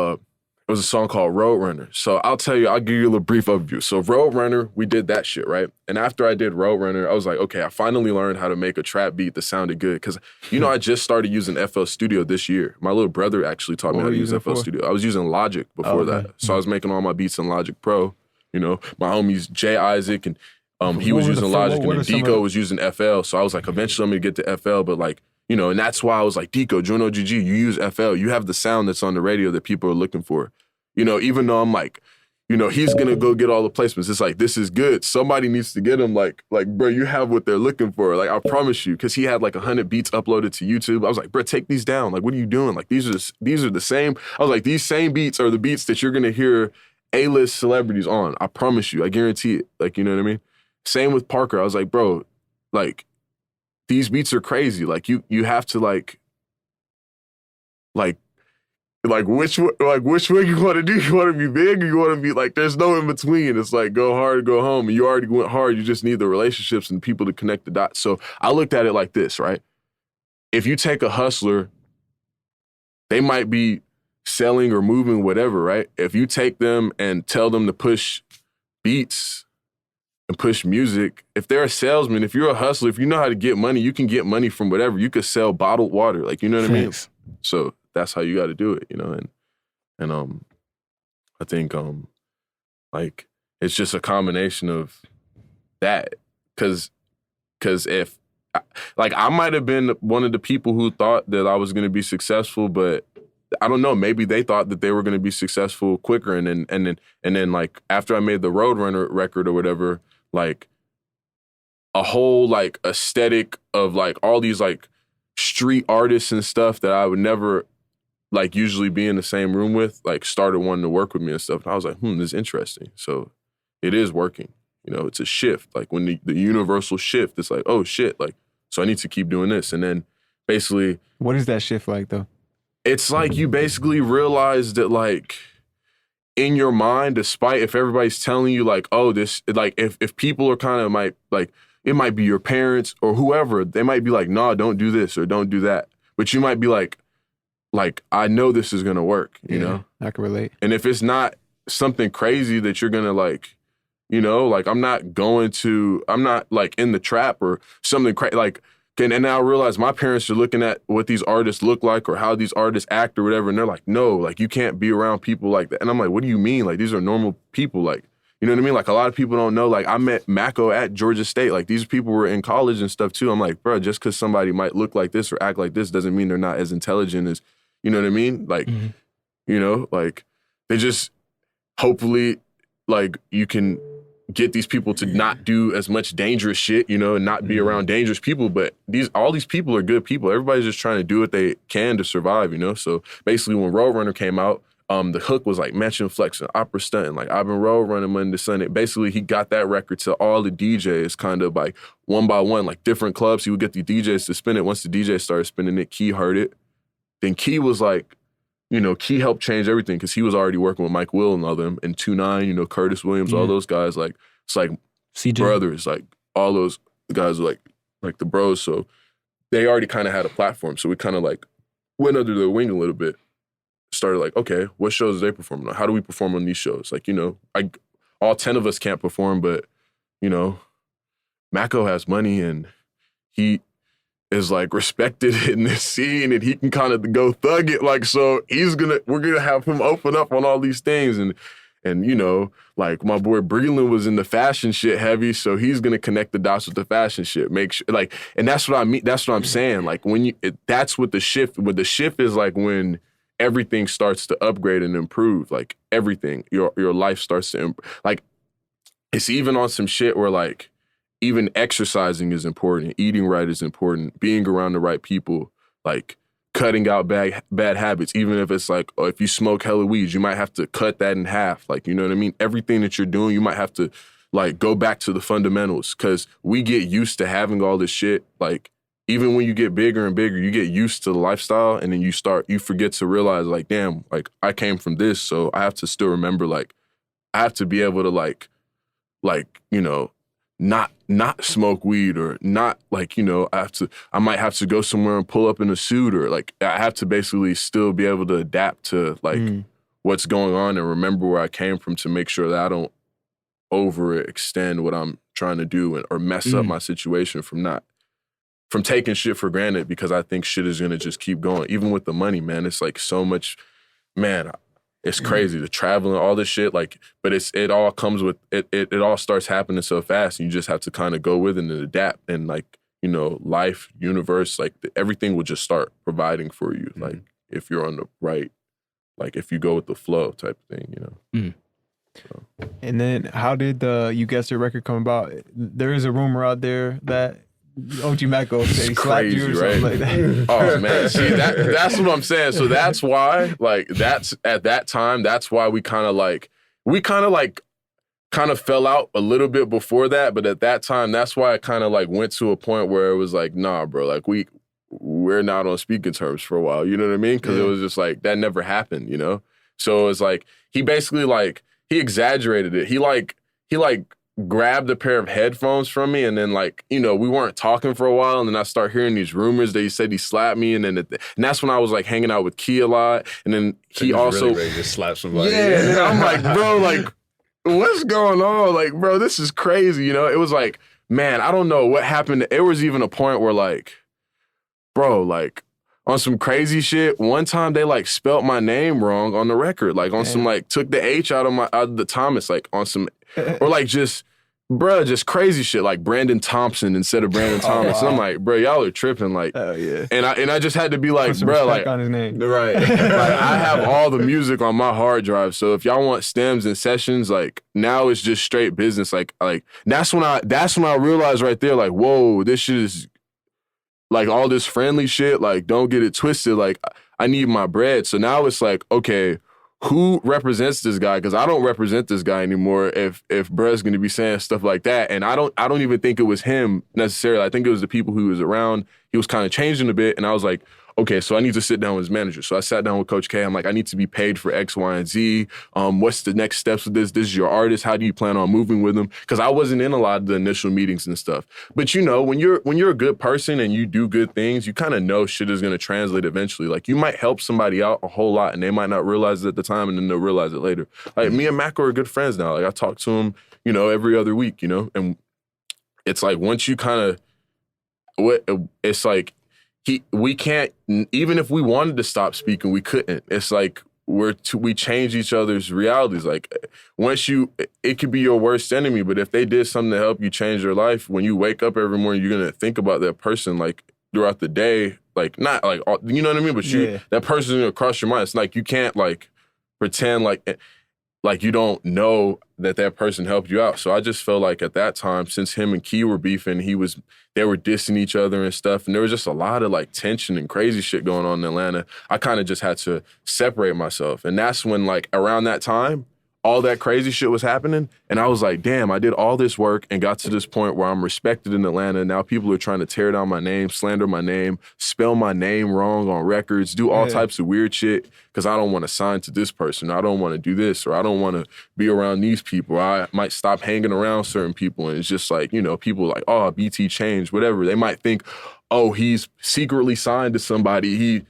Roadrunner. So I'll tell you, I'll give you a little brief overview. So Roadrunner, we did that shit, right? And after I did Roadrunner, I was like, okay, I finally learned how to make a trap beat that sounded good. Because, you know, I just started using FL Studio this year. My little brother actually taught me how to use FL Studio. I was using Logic before that. So I was making all my beats in Logic Pro. You know, my homies Jay Isaac and he was using Logic, and then Deco was using FL. So I was like, eventually I'm gonna get to FL, but like, you know, and that's why I was like, Deco, join OGG, you use FL. You have the sound that's on the radio that people are looking for. You know, even though I'm like, you know, he's gonna go get all the placements. It's like, this is good. Somebody needs to get him. Like, bro, you have what they're looking for. Like, I promise you, because he had like 100 beats uploaded to YouTube. I was like, bro, take these down. Like, what are you doing? Like, these are the same. I was like, these same beats are the beats that you're gonna hear A-list celebrities on. I promise you. I guarantee it. Like, you know what I mean? Same with Parker. I was like, bro, like, these beats are crazy. Like, you have to like which way you want to do? You want to be big or you want to be like, there's no in between. It's like, go hard or go home. And you already went hard. You just need the relationships and people to connect the dots. So I looked at it like this, right? If you take a hustler, they might be selling or moving, whatever, right? If you take them and tell them to push beats and push music, if they're a salesman, if you're a hustler, if you know how to get money, you can get money from whatever. You could sell bottled water, like, you know what I mean? So that's how you got to do it, you know? And I think, like, it's just a combination of that. Cause if, like, I might have been one of the people who thought that I was going to be successful, but I don't know, maybe they thought that they were going to be successful quicker. And then like, after I made the Roadrunner record or whatever, like, a whole, like, aesthetic of, like, all these, like, street artists and stuff that I would never, like, usually be in the same room with, like, started wanting to work with me and stuff. And I was like, this is interesting. So it is working. You know, it's a shift. Like, when the universal shift, it's like, oh, shit, like, so I need to keep doing this. And then basically... What is that shift like, though? It's like you basically realize that, like, in your mind, despite if everybody's telling you, like, oh, this... Like, if people are kind of might, like... It might be your parents or whoever. They might be like, nah, don't do this or don't do that. But you might be like, I know this is going to work, you know? I can relate. And if it's not something crazy that you're going to, like, you know, like, I'm not, like, in the trap or something crazy. Like, and now I realize my parents are looking at what these artists look like or how these artists act or whatever. And they're like, no, like, you can't be around people like that. And I'm like, what do you mean? Like, these are normal people, like, you know what I mean? Like, a lot of people don't know. Like, I met Maco at Georgia State. Like, these people were in college and stuff, too. I'm like, bro, just because somebody might look like this or act like this doesn't mean they're not as intelligent as, you know what I mean? Like, you know, like, they just, hopefully, like, you can get these people to not do as much dangerous shit, you know, and not be around dangerous people. But all these people are good people. Everybody's just trying to do what they can to survive, you know? So, basically, when Roadrunner came out, the hook was like Mansion Flex and Opera Stuntin'. Like, I've been road running Monday to Sunday. Basically, he got that record to all the DJs kind of like one by one, like different clubs. He would get the DJs to spin it. Once the DJ started spinning it, Key heard it. Then Key was like, you know, Key helped change everything because he was already working with Mike Will and all them and 2-9, you know, Curtis Williams, all those guys. Like, it's like CJ. Brothers, like all those guys are like the bros. So they already kind of had a platform. So we kind of like went under their wing a little bit. Started like, okay, what shows do they perform on? How do we perform on these shows? Like, you know, all 10 of us can't perform, but, you know, Maco has money and he is like respected in this scene and he can kind of go thug it. Like, so we're gonna have him open up on all these things. And you know, like my boy Breland was in the fashion shit heavy, so he's gonna connect the dots with the fashion shit. Make sure, like, and that's what I mean. That's what I'm saying. Like, that's what the shift. What the shift is like when everything starts to upgrade and improve. Like everything, your life starts to like. It's even on some shit where like, even exercising is important, eating right is important, being around the right people, like cutting out bad habits. Even if it's like, if you smoke hella weed, you might have to cut that in half. Like, you know what I mean? Everything that you're doing, you might have to like go back to the fundamentals because we get used to having all this shit. Like, even when you get bigger and bigger, you get used to the lifestyle and then you forget to realize like, damn, like I came from this. So I have to still remember, like, I have to be able to like, you know, not smoke weed or not like, you know, I might have to go somewhere and pull up in a suit or like, I have to basically still be able to adapt to like what's going on and remember where I came from to make sure that I don't overextend what I'm trying to do or mess up my situation from taking shit for granted because I think shit is going to just keep going. Even with the money, man, it's like so much, man, it's crazy. The traveling, all this shit, like, but it all comes with, it all starts happening so fast and you just have to kind of go with it and adapt and like, you know, life, universe, like everything will just start providing for you. Like if you're on the right, like if you go with the flow type of thing, you know. So. And then how did the You Guessed It record come about? There is a rumor out there that OG Maco said he slapped you or something like that. Oh man, see that's what I'm saying. So that's why, like, that's at that time. That's why we kind of fell out a little bit before that. But at that time, that's why I kind of like went to a point where it was like, nah, bro, like we're not on speaking terms for a while. You know what I mean? Because it was just like that never happened. You know. So it's like he basically like he exaggerated it. He grabbed a pair of headphones from me and then like, you know, we weren't talking for a while and then I start hearing these rumors that he said he slapped me and then and that's when I was like hanging out with Key a lot and then he also really ready to slap somebody. Yeah, and then I'm like, bro, like what's going on? Like, bro, this is crazy, you know? It was like, man, I don't know what happened. It was even a point where like, bro, like on some crazy shit, one time they like spelt my name wrong on the record, like on some like took the H out of the Thomas, like on some or like just Bruh, just crazy shit like Brandon Thompson instead of Brandon Thomas. wow. I'm like, bro, y'all are tripping. Like, Oh yeah. and I just had to be like, Put some bro, respect like, on his name. Right. like I have all the music on my hard drive. So if y'all want stems and sessions, like now it's just straight business. Like that's when I realized right there, like, whoa, this shit is like all this friendly shit. Like, don't get it twisted. Like, I need my bread. So now it's like, okay, who represents this guy? Because I don't represent this guy anymore. If bruh's gonna be saying stuff like that, and I don't even think it was him necessarily. I think it was the people who was around. He was kind of changing a bit, and I was like, okay, so I need to sit down with his manager. So I sat down with Coach K. I'm like, I need to be paid for X, Y, and Z. What's the next steps with this? This is your artist. How do you plan on moving with him? Because I wasn't in a lot of the initial meetings and stuff. But you know, when you're a good person and you do good things, you kind of know shit is gonna translate eventually. Like you might help somebody out a whole lot, and they might not realize it at the time, and then they'll realize it later. Like me and Maco are good friends now. Like I talk to him, you know, every other week, you know, and it's like once you kind of, it's like. We can't, even if we wanted to stop speaking, we couldn't. It's like we change each other's realities. Like once it could be your worst enemy, but if they did something to help you change your life, when you wake up every morning, you're going to think about that person like throughout the day, like not like, you know what I mean? But that person's going to cross your mind. It's like you can't like pretend like you don't know that person helped you out. So I just felt like at that time, since him and Key were beefing, they were dissing each other and stuff, and there was just a lot of like tension and crazy shit going on in Atlanta. I kind of just had to separate myself. And that's when like around that time, all that crazy shit was happening. And I was like, damn, I did all this work and got to this point where I'm respected in Atlanta. Now people are trying to tear down my name, slander my name, spell my name wrong on records, do all types of weird shit because I don't want to sign to this person. I don't want to do this, or I don't want to be around these people. Or I might stop hanging around certain people. And it's just like, you know, people like, oh, BT changed, whatever. They might think, oh, he's secretly signed to somebody.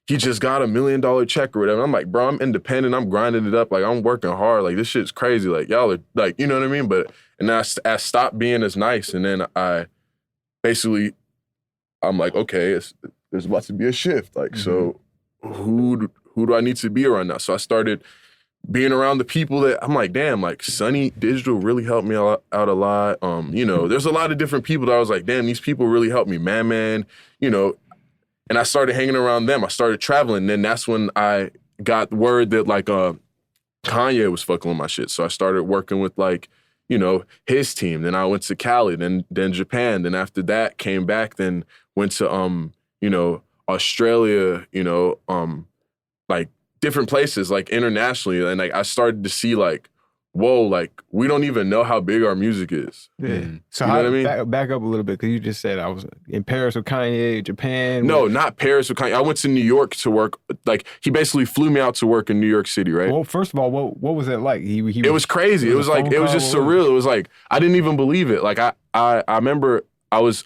He just got $1 million check or whatever. I'm like, bro, I'm independent. I'm grinding it up. Like, I'm working hard. Like, this shit's crazy. Like, y'all are, like, you know what I mean? But, and then I stopped being as nice. And then I'm like, okay, there's about to be a shift. Like, so who do I need to be around now? So I started being around the people that I'm like, damn, like Sunny Digital really helped me out a lot. You know, there's a lot of different people that I was like, damn, these people really helped me. Man, you know. And I started hanging around them. I started traveling. And then that's when I got word that like Kanye was fucking with my shit. So I started working with like, you know, his team. Then I went to Cali, then Japan. Then after that came back, then went to you know, Australia, you know, like different places, like internationally. And like I started to see like, whoa, like we don't even know how big our music is. Yeah. So you know what I mean? Back up a little bit, because you just said I was in Paris with Kanye, Japan. No, not Paris with Kanye. I went to New York to work. Like he basally flew me out to work in New York City, right? Well, first of all, what was that like? It was crazy. It was like it was just surreal. It was like I didn't even believe it. Like I remember I was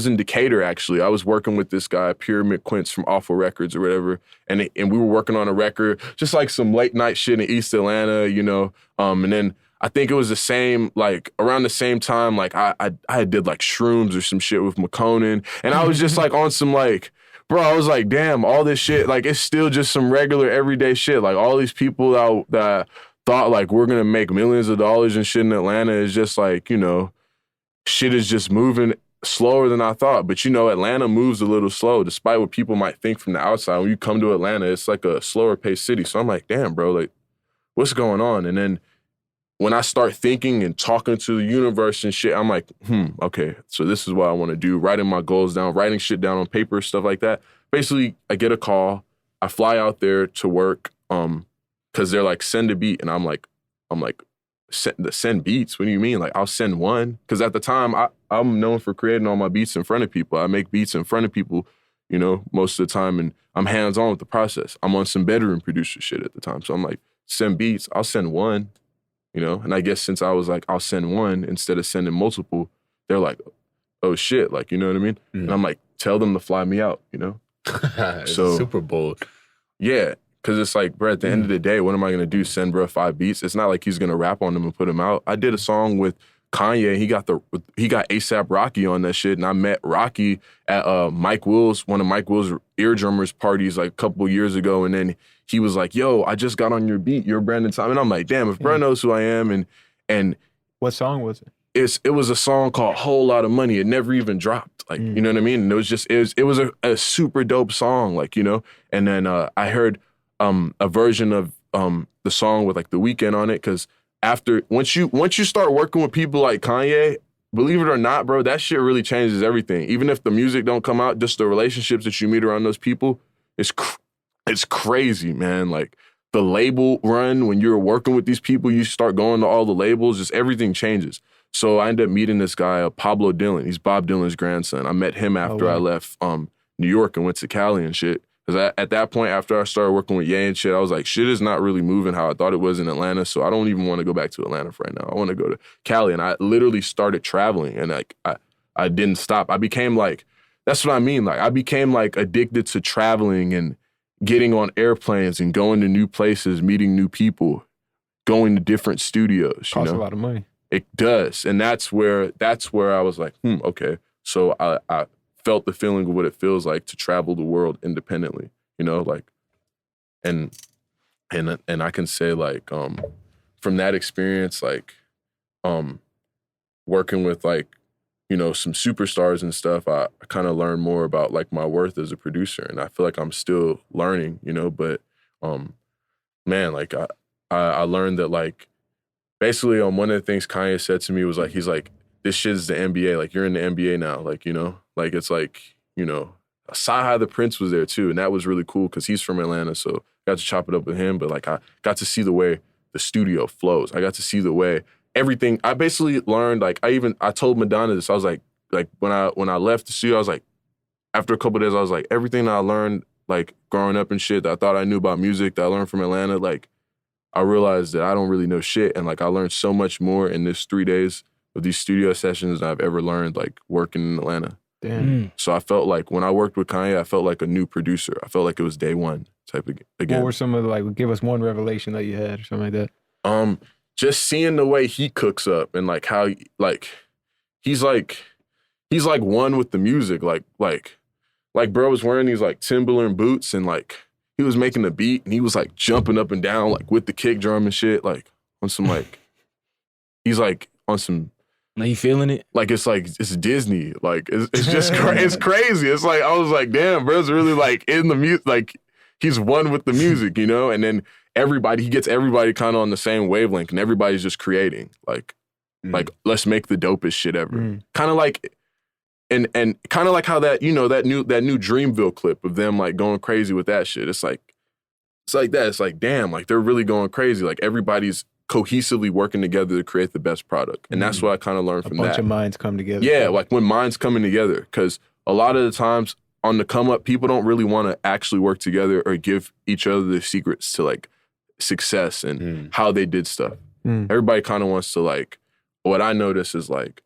in Decatur actually. I was working with this guy, Pyramid Quince from Awful Records or whatever, and we were working on a record, just like some late night shit in East Atlanta, you know. And then I think it was the same, like around the same time, like I did like shrooms or some shit with McConan, and I was just like on some like, bro, I was like, damn, all this shit, like it's still just some regular everyday shit. Like all these people that thought like we're gonna make millions of dollars and shit in Atlanta is just like, you know, shit is just moving slower than I thought. But, you know, Atlanta moves a little slow, despite what people might think from the outside. When you come to Atlanta, it's like a slower paced city. So I'm like, damn, bro, like, what's going on? And then when I start thinking and talking to the universe and shit, I'm like, okay, so this is what I want to do. Writing my goals down, writing shit down on paper, stuff like that. Basically, I get a call. I fly out there to work because they're like, send a beat. And I'm like, send beats? What do you mean? Like, I'll send one. Because at the time, I'm known for creating all my beats in front of people. I make beats in front of people, you know, most of the time, and I'm hands-on with the process. I'm on some bedroom producer shit at the time. So I'm like, send beats, I'll send one, you know? And I guess since I was like, I'll send one instead of sending multiple, they're like, oh shit, like, you know what I mean? And I'm like, tell them to fly me out, you know? So super bold. Yeah. Because it's like, bro, at the end of the day, what am I going to do? Send bro 5 beats? It's not like he's going to rap on them and put them out. I did a song with Kanye. He got A$AP Rocky on that shit. And I met Rocky at Mike Will's, one of Mike Will's ear drummers parties like a couple years ago. And then he was like, yo, I just got on your beat. You're Brandon Tom. And I'm like, damn, if bro knows who I am and What song was it? It was a song called Whole Lot of Money. It never even dropped. Like, you know what I mean? And it was a super dope song, like, you know? And then I heard a version of the song with like The Weeknd on it, because once you start working with people like Kanye, believe it or not, bro, that shit really changes everything. Even if the music don't come out, just the relationships that you meet around those people, it's crazy, man. Like, the label run, when you're working with these people, you start going to all the labels, just everything changes. So I ended up meeting this guy, Pablo Dylan. He's Bob Dylan's grandson. I met him after I left New York and went to Cali and shit. Because at that point, after I started working with Ye and shit, I was like, shit is not really moving how I thought it was in Atlanta, so I don't even want to go back to Atlanta for right now. I want to go to Cali. And I literally started traveling, and like I didn't stop. I became like, that's what I mean. Like, I became like addicted to traveling and getting on airplanes and going to new places, meeting new people, going to different studios. Costs a lot of money. It does. And that's where I was like, okay. So I felt the feeling of what it feels like to travel the world independently, you know, like, and I can say like, from that experience, like, working with like, you know, some superstars and stuff, I kind of learned more about like my worth as a producer, and I feel like I'm still learning, you know, but, man, like I learned that like, basically one of the things Kanye said to me was like, he's like, this shit is the NBA, like you're in the NBA now, like, you know, like it's like, you know, Saha the Prince was there too, and that was really cool because he's from Atlanta, so I got to chop it up with him, but like I got to see the way the studio flows. I got to see the way everything, I basically learned, like I told Madonna this, I was like when I left the studio, I was like, after a couple of days, I was like, everything that I learned like growing up and shit that I thought I knew about music that I learned from Atlanta, like I realized that I don't really know shit, and like I learned so much more in this 3 days of these studio sessions than I've ever learned like working in Atlanta. Damn. So I felt like when I worked with Kanye, I felt like a new producer. I felt like it was day one type of again. What were some of the, like, give us one revelation that you had or something like that? Just seeing the way he cooks up and like how like he's like one with the music. Like bro was wearing these like Timberland boots, and like he was making the beat and he was like jumping up and down like with the kick drum and shit, like on some like he's like on some. Are you feeling it? Like it's Disney. Like it's just it's crazy. It's like I was like, damn, bro's really like in the music. Like he's one with the music, you know. And then he gets everybody kind of on the same wavelength, and everybody's just creating like let's make the dopest shit ever. Kind of like, and kind of like how that, you know, that new Dreamville clip of them like going crazy with that shit. It's like that. It's like, damn, like they're really going crazy. Like everybody's cohesively working together to create the best product. And that's what I kind of learned from that. A bunch of minds come together. Yeah, like when minds coming together. Because a lot of the times on the come up, people don't really want to actually work together or give each other the secrets to like success and how they did stuff. Everybody kind of wants to like, what I notice is like,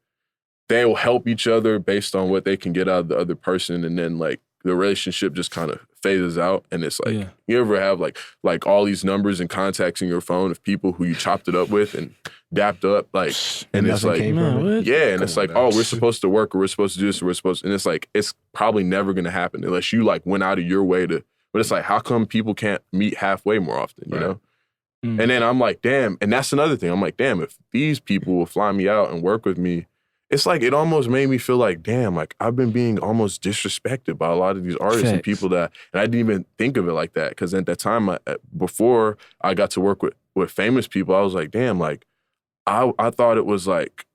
they will help each other based on what they can get out of the other person. And then like the relationship just kind of phases out. And it's like, you ever have like all these numbers and contacts in your phone of people who you chopped it up with and dapped up, like, and it's like, and it's like, oh, we're supposed to work, or we're supposed to do this, or and it's like, it's probably never going to happen unless you like went out of your way to, but it's like, how come people can't meet halfway more often, you know? And then I'm like, damn, and that's another thing. I'm like, damn, if these people will fly me out and work with me, it's like, it almost made me feel like, damn, like I've been being almost disrespected by a lot of these artists and people and I didn't even think of it like that. Cause at that time, before I got to work with famous people, I was like, damn, like I thought it was like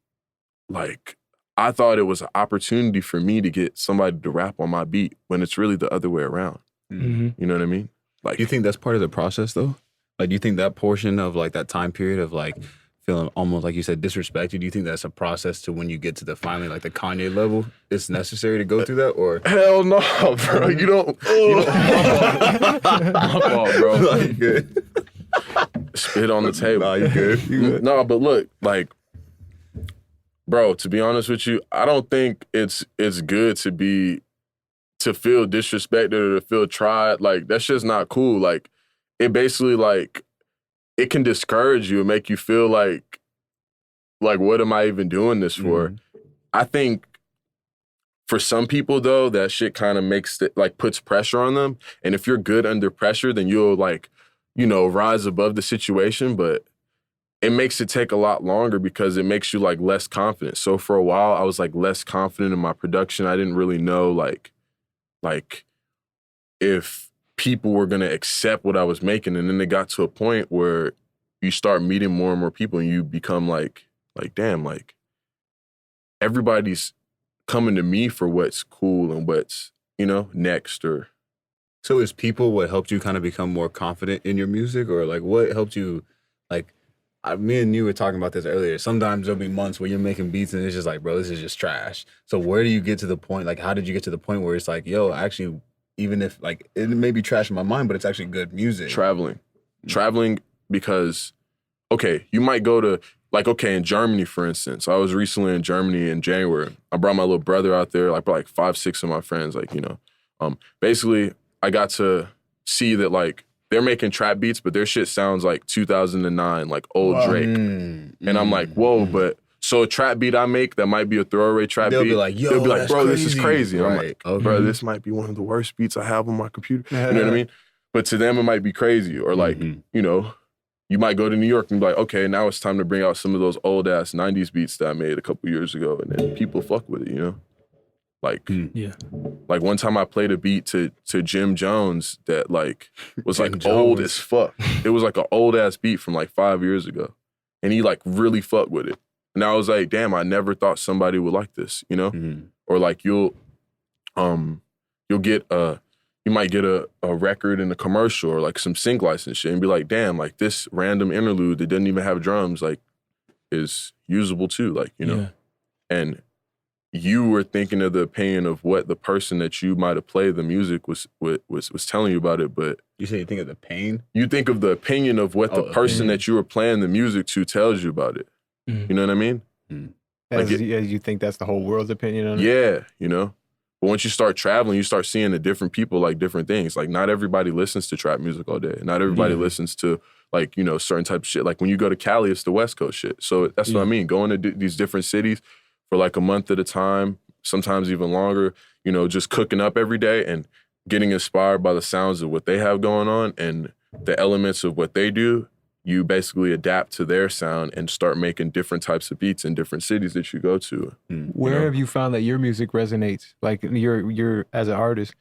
I thought it was an opportunity for me to get somebody to rap on my beat when it's really the other way around. You know what I mean? Like, do you think that's part of the process though? Like, do you think that portion of like that time period of like feeling almost like you said disrespected, do you think that's a process to when you get to the finally like the Kanye level, it's necessary to go through that? Or hell no, bro. You don't my fault, bro. No, you good. Spit on the table. No, you good. No, but look, like, bro, to be honest with you, I don't think it's good to feel disrespected or to feel tried. Like, that's just not cool. Like, it basically like it can discourage you and make you feel like what am I even doing this for? I think for some people though, that shit kind of makes it like puts pressure on them. And if you're good under pressure, then you'll like, you know, rise above the situation. But it makes it take a lot longer because it makes you like less confident. So for a while, I was like less confident in my production. I didn't really know like if people were gonna accept what I was making. And then it got to a point where you start meeting more and more people and you become like damn, like everybody's coming to me for what's cool and what's, you know, next or. So is people what helped you kind of become more confident in your music, or like what helped you, like, me and you were talking about this earlier. Sometimes there'll be months where you're making beats and it's just like, bro, this is just trash. So where do you get to the point, like, how did you get to the point where it's like, yo, actually, even if like it may be trash in my mind, but it's actually good music? Traveling because, okay, you might go to, like, okay, in Germany, for instance. I was recently in Germany in January. I brought my little brother out there, like, probably like 5, 6 of my friends, like, you know. Basically, I got to see that, like, they're making trap beats, but their shit sounds like 2009, like old Drake. And I'm like, whoa, but so a trap beat I make that might be a throwaway trap They'll beat. be like, yo, they'll be like, bro, crazy. This is crazy. And I'm Right. like, bro, this might be one of the worst beats I have on my computer. You know what I mean? But to them, it might be crazy. Or like, you know, you might go to New York and be like, okay, now it's time to bring out some of those old ass 90s beats that I made a couple years ago. And then people fuck with it, you know? Like, like one time I played a beat to Jim Jones that like was like old as fuck. It was like an old ass beat from like 5 years ago. And he like really fucked with it. And I was like, damn, I never thought somebody would like this, you know? Or like you might get a record in a commercial or like some sync license shit and be like, damn, like this random interlude that didn't even have drums like is usable too, like, you know? And you were thinking of the opinion of what the person that you might have played the music was telling you about it, but You say you think of the pain? you think of the opinion of what the person that you were playing the music to tells you about it. You know what I mean? As you think that's the whole world's opinion on it? Yeah, you know? But once you start traveling, you start seeing the different people like different things. Like not everybody listens to trap music all day. Not everybody listens to like, you know, certain type of shit. Like when you go to Cali, it's the West Coast shit. So that's what I mean. Going to these different cities for like a month at a time, sometimes even longer, you know, just cooking up every day and getting inspired by the sounds of what they have going on and the elements of what they do. You basically adapt to their sound and start making different types of beats in different cities that you go to. Where have you found that your music resonates? Like you're as an artist,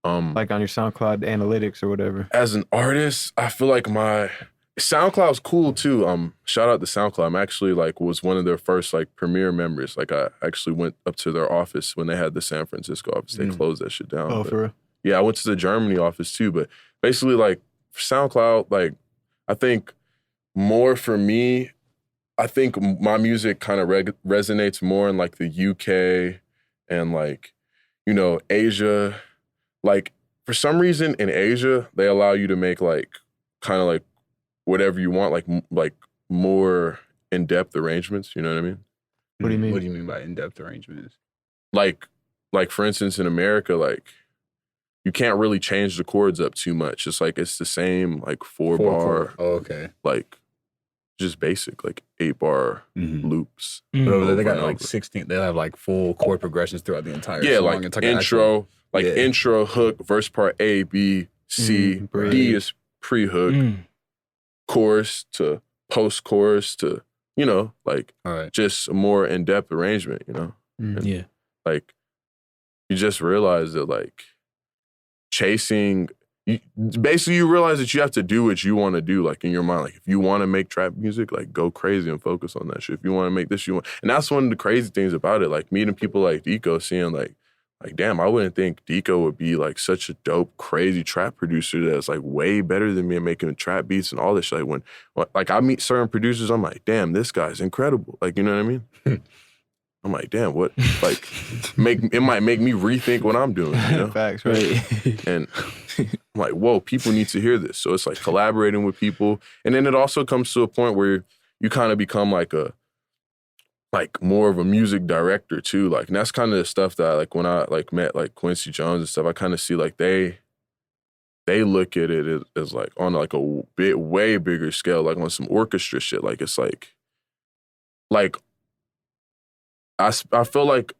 like on your SoundCloud analytics or whatever. As an artist, I feel like my SoundCloud's cool too. Shout out to SoundCloud. I'm actually like was one of their first like premier members. Like I actually went up to their office when they had the San Francisco office. They closed that shit down. Oh, for real? Yeah, I went to the Germany office too. But basically, like SoundCloud, like I think more for me, I think my music kind of resonates more in like the UK and like, you know, Asia. Like for some reason in Asia, they allow you to make like kind of like whatever you want, like more in-depth arrangements. You know what I mean? What do you mean? What do you mean by in-depth arrangements? Like for instance, in America, like you can't really change the chords up too much. It's like it's the same like four bar. Oh, okay. Like just basic, like 8-bar loops. But they got like 16. They'll have like full chord progressions throughout the entire song. Like it's like intro, intro, hook, verse part A, B, C, D is pre-hook, chorus to post-chorus to, you know, like just a more in-depth arrangement, you know? And, like, you just realize that, like, basically you realize that you have to do what you want to do, like in your mind. Like if you want to make trap music, like go crazy and focus on that shit. If you want to make this, and that's one of the crazy things about it. Like meeting people like Deco, seeing like damn, I wouldn't think Deco would be like such a dope, crazy trap producer that's like way better than me at making trap beats and all this shit. Like when I meet certain producers, I'm like, damn, this guy's incredible. Like, you know what I mean? I'm like, damn, what? Like, it might make me rethink what I'm doing, you know? Facts, right? And I'm like, whoa, people need to hear this. So it's like collaborating with people. And then it also comes to a point where you kind of become like more of a music director too. Like, and that's kind of the stuff that like when I like met like Quincy Jones and stuff, I kind of see like they look at it as like on like a way bigger scale, like on some orchestra shit. Like it's like I feel like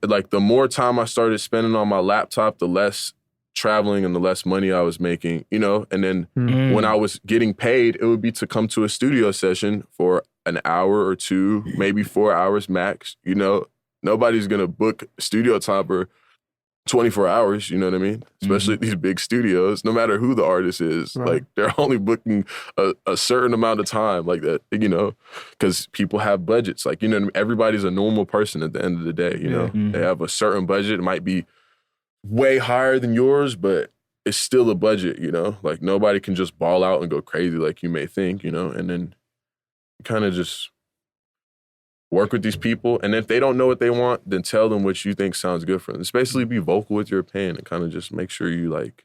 like the more time I started spending on my laptop, the less traveling and the less money I was making, you know, and then when I was getting paid, it would be to come to a studio session for an hour or two, maybe 4 hours max, you know. Nobody's going to book studio time for 24 hours, you know what I mean? Especially at these big studios, no matter who the artist is. Right. Like, they're only booking a certain amount of time like that, you know, because people have budgets. Like, you know, everybody's a normal person at the end of the day, you know? They have a certain budget. It might be way higher than yours, but it's still a budget, you know? Like, nobody can just ball out and go crazy like you may think, you know? And then kind of just work with these people, and if they don't know what they want, then tell them what you think sounds good for them. It's basically be vocal with your opinion and kind of just make sure you like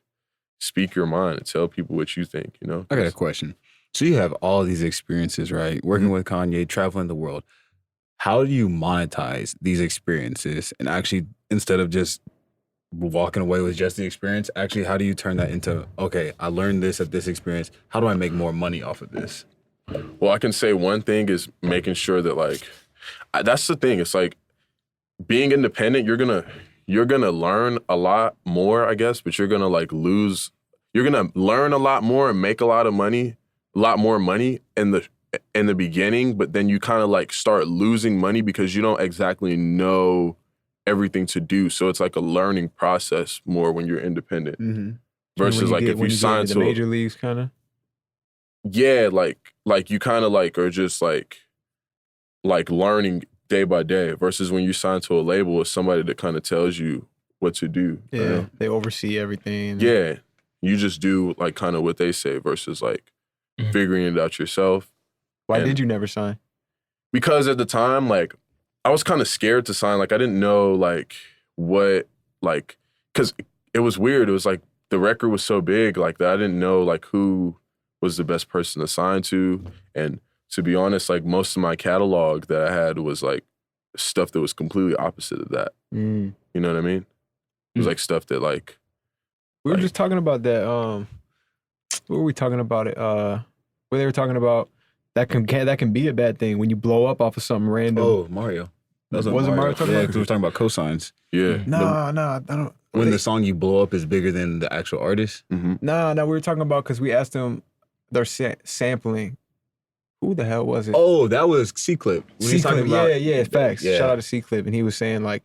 speak your mind and tell people what you think, you know? I got a question. So you have all these experiences, right? Working with Kanye, traveling the world. How do you monetize these experiences and actually, instead of just walking away with just the experience, actually, how do you turn that into, okay, I learned this at this experience. How do I make more money off of this? Well, I can say one thing is making sure that like, that's the thing. It's like being independent, you're gonna learn a lot more, I guess, but you're gonna like you're gonna learn a lot more and make a lot more money in the beginning, but then you kind of like start losing money because you don't exactly know everything to do. So it's like a learning process more when you're independent versus like if you sign to the major leagues, kind of. Yeah, like you kind of like are just like learning day by day versus when you sign to a label, it's somebody that kind of tells you what to do. Yeah, you know? They oversee everything. Yeah, you just do like kind of what they say versus like figuring it out yourself. Why did you never sign? Because at the time, like, I was kind of scared to sign. Like, I didn't know like what, like, because it was weird. It was like the record was so big like that. I didn't know like who was the best person to sign to. And to be honest, like most of my catalog that I had was like stuff that was completely opposite of that. You know what I mean? It was like stuff that like we were just talking about that. What were we talking about it? Where they were talking about that can be a bad thing when you blow up off of something random. Oh, Mario. That was Mario talking about? Because we were talking about cosigns. Yeah. No, I don't. When the song you blow up is bigger than the actual artist? No, we were talking about because we asked them, they're sampling. Who the hell was it? Oh, that was C-Clip. C-Clip, yeah, facts. Yeah. Shout out to C-Clip. And he was saying, like,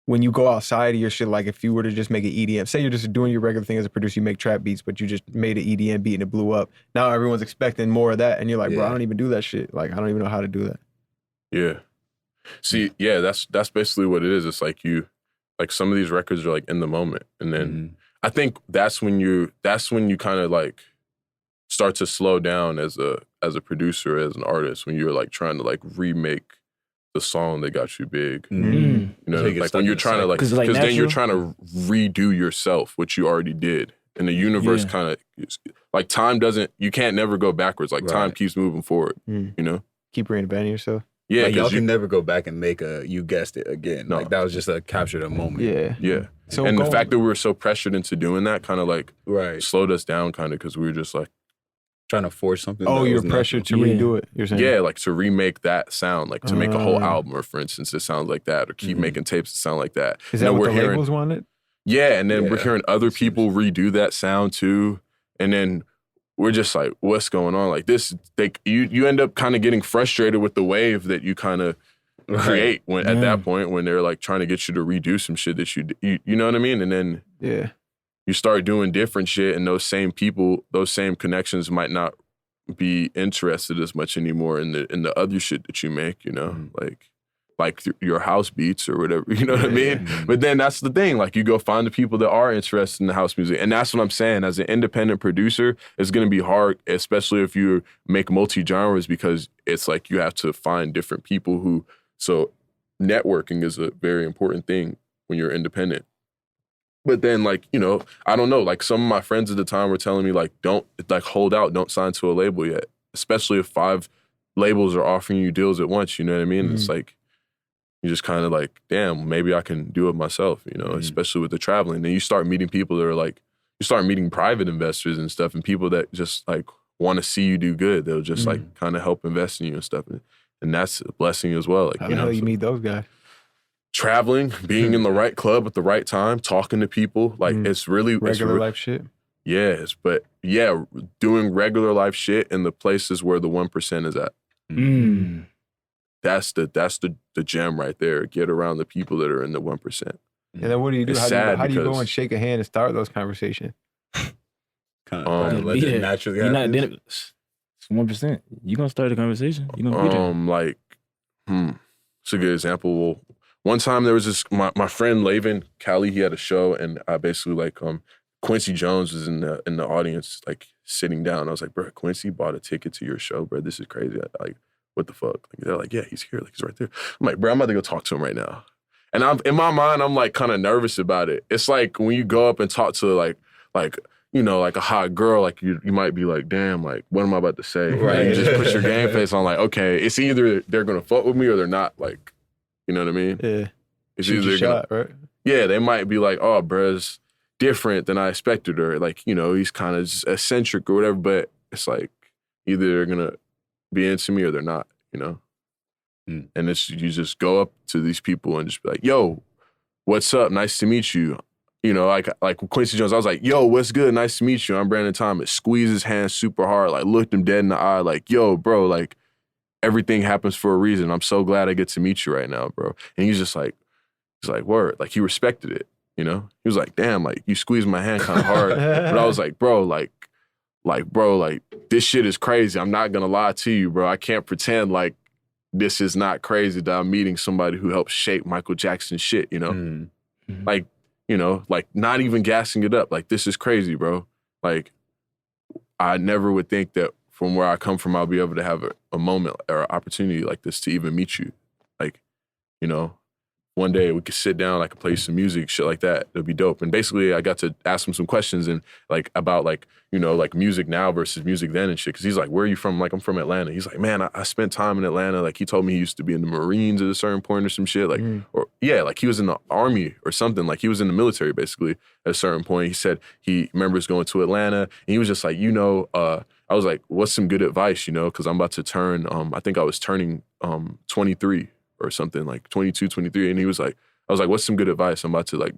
when you go outside of your shit, like, if you were to just make an EDM, say you're just doing your regular thing as a producer, you make trap beats, but you just made an EDM beat and it blew up. Now everyone's expecting more of that. And you're like, bro, I don't even do that shit. Like, I don't even know how to do that. Yeah. See, yeah, that's basically what it is. It's like like some of these records are like in the moment. And then I think that's when you kind of like start to slow down as a producer, as an artist, when you're like trying to like remake the song that got you big. You know, like when you're trying to like, because then you're trying to redo yourself, what you already did. And the universe kind of, like time you can't never go backwards. Like time keeps moving forward, you know? Keep reinventing yourself. Yeah, like y'all can never go back and make you guessed it again. No. Like that was just a captured a moment. Yeah. So and the fact that we were so pressured into doing that kind of like slowed us down kind of because we were just like, trying to force something. Oh, you're pressured to redo it, you're saying? Yeah, like to remake that sound, like to make a whole album, or for instance, it sounds like that, or keep making tapes that sound like that. Is that what the labels wanted? Yeah, and then we're hearing other people redo that sound too, and then we're just like, what's going on? Like this, you end up kind of getting frustrated with the wave that you kind of create at that point when they're like trying to get you to redo some shit that you know what I mean? And then you start doing different shit, and those same people, those same connections might not be interested as much anymore in the other shit that you make, you know, like your house beats or whatever, you know what I mean? But then that's the thing, like you go find the people that are interested in the house music, and that's what I'm saying. As an independent producer, it's gonna be hard, especially if you make multi-genres, because it's like you have to find different people so networking is a very important thing when you're independent. But then, like, you know, I don't know, like some of my friends at the time were telling me, like, don't, like, hold out, don't sign to a label yet, especially if 5 labels are offering you deals at once, you know what I mean? It's like, you just kind of like, damn, maybe I can do it myself, you know, especially with the traveling. Then you start meeting people that are like, you start meeting private investors and stuff, and people that just like want to see you do good. They'll just like kind of help invest in you and stuff. And that's a blessing as well. Like, How the hell you meet those guys? traveling, being in the right club at the right time, talking to people. Like, it's really... Regular life shit. Yes, but yeah, doing regular life shit in the places where the 1% is at. That's the gem right there. Get around the people that are in the 1%. And then what do you do? How do you go and shake a hand and start those conversations? Kind of let it naturally happen. It's 1%. You gonna start the conversation. You gonna be there. It's a good example. Well, one time there was this my friend Laven Cali. He had a show, and I basically Quincy Jones was in the audience, like sitting down. I was like, bro, Quincy bought a ticket to your show, bro. This is crazy. Like, what the fuck? Like, they're like, yeah, he's here. Like, he's right there. I'm like, bro, I'm about to go talk to him right now. And in my mind, I'm like kind of nervous about it. It's like when you go up and talk to like a hot girl, like you might be like, damn, like, what am I about to say? Right. And you just put your game face on, like, okay, it's either they're gonna fuck with me or they're not. Like, you know what I mean? Yeah. It's Shoot your shot, right? Yeah, they might be like, oh, bruh's different than I expected, or like, he's kind of just eccentric or whatever. But it's like either they're gonna be into me or they're not, And it's you just go up to these people and just be like, yo, what's up? Nice to meet you. Like Quincy Jones, I was like, yo, what's good? Nice to meet you. I'm Brandon Thomas. Squeeze his hand super hard, like looked him dead in the eye, like, yo, bro, like everything happens for a reason. I'm so glad I get to meet you right now, bro. And he's just like, word. Like he respected it, He was like, damn, like you squeezed my hand kind of hard. But I was like, bro, bro, this shit is crazy. I'm not gonna lie to you, bro. I can't pretend like this is not crazy that I'm meeting somebody who helped shape Michael Jackson's shit, Like, like not even gassing it up. Like, this is crazy, bro. Like, I never would think that from where I come from, I'll be able to have a moment or an opportunity like this to even meet you. Like, one day we could sit down, I could play some music, shit like that. It'd be dope. And basically I got to ask him some questions and like about like, like music now versus music then and shit. Cause he's like, where are you from? Like, I'm from Atlanta. He's like, man, I spent time in Atlanta. Like he told me he used to be in the Marines at a certain point or some shit. Like, or yeah, like he was in the army or something. Like he was in the military basically at a certain point. He said he remembers going to Atlanta and he was just like, I was like, what's some good advice, cause I'm about to turn, I think I was turning 23 or something, like 22, 23. And I was like, what's some good advice? I'm about to like,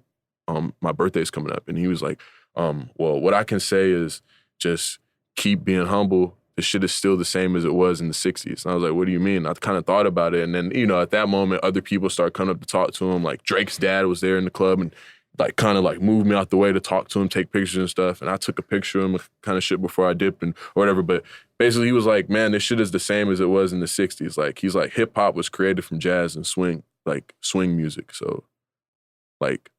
my birthday's coming up. And he was like, well, what I can say is just keep being humble. The shit is still the same as it was in the 60s. And I was like, what do you mean? I kind of thought about it. And then, at that moment, other people started coming up to talk to him. Like Drake's dad was there in the club and like kind of like moved me out the way to talk to him, take pictures and stuff. And I took a picture of him kind of shit before I dipped and or whatever. But basically he was like, man, this shit is the same as it was in the 60s. Like he's like, hip hop was created from jazz and swing music. So like,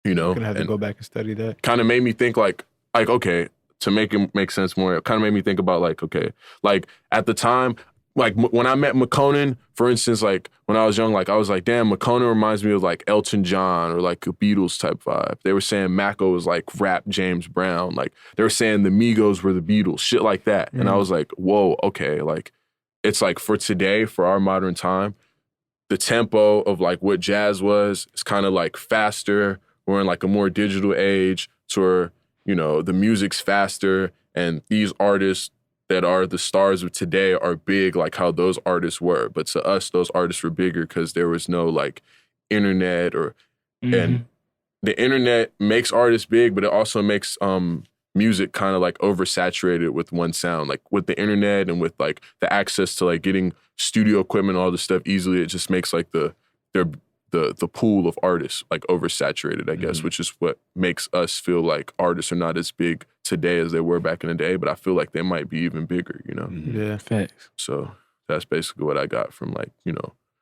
I'm gonna have to go back and study that. Kind of made me think like, okay, to make it make sense more, it kind of made me think about like, okay, like at the time, like when I met McConan, for instance, like when I was young, like I was like, damn, McConan reminds me of like Elton John or like a Beatles type vibe. They were saying Maco was like rap James Brown. Like they were saying the Migos were the Beatles, shit like that. And I was like, whoa, okay. Like it's like for today, for our modern time, the tempo of like what jazz was, is kind of like faster. We're in like a more digital age to where, the music's faster and these artists that are the stars of today are big like how those artists were. But to us, those artists were bigger because there was no like internet or, and the internet makes artists big, but it also makes music kind of like oversaturated with one sound. Like with the internet and with like the access to like getting studio equipment, all this stuff easily, it just makes like the pool of artists like oversaturated, I guess, which is what makes us feel like artists are not as big today as they were back in the day, but I feel like they might be even bigger, Yeah, facts. So that's basically what I got from like,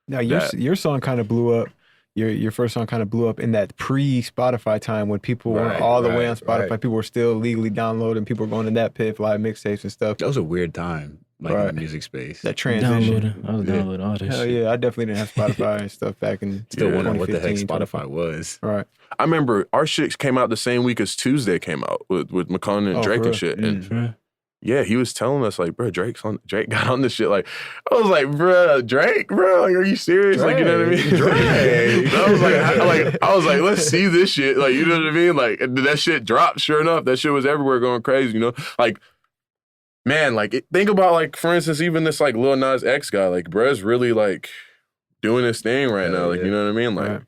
Now your song kind of blew up. Your first song kind of blew up in that pre-Spotify time when people weren't all the way on Spotify. People were still legally downloading. People were going to that pit, live mixtapes and stuff. That was a weird time, like in the music space. That transition. I was downloading all this Hell shit. yeah, I definitely didn't have Spotify and stuff back in Still wondering what the heck Spotify was. Right. I remember our shit came out the same week as Tuesday came out with McConan and Drake and shit. And yeah, he was telling us like, bro, Drake got on this shit. Like, I was like, bro, Drake, bro, are you serious? Drake, like, you know what I mean? Drake. I was like, let's see this shit. Like, you know what I mean? Like, that shit dropped. Sure enough, that shit was everywhere going crazy. Like, man, like think about like, for instance, even this like Lil Nas X guy. Like, bruh's really like doing his thing right now. Like, you know what I mean? Like,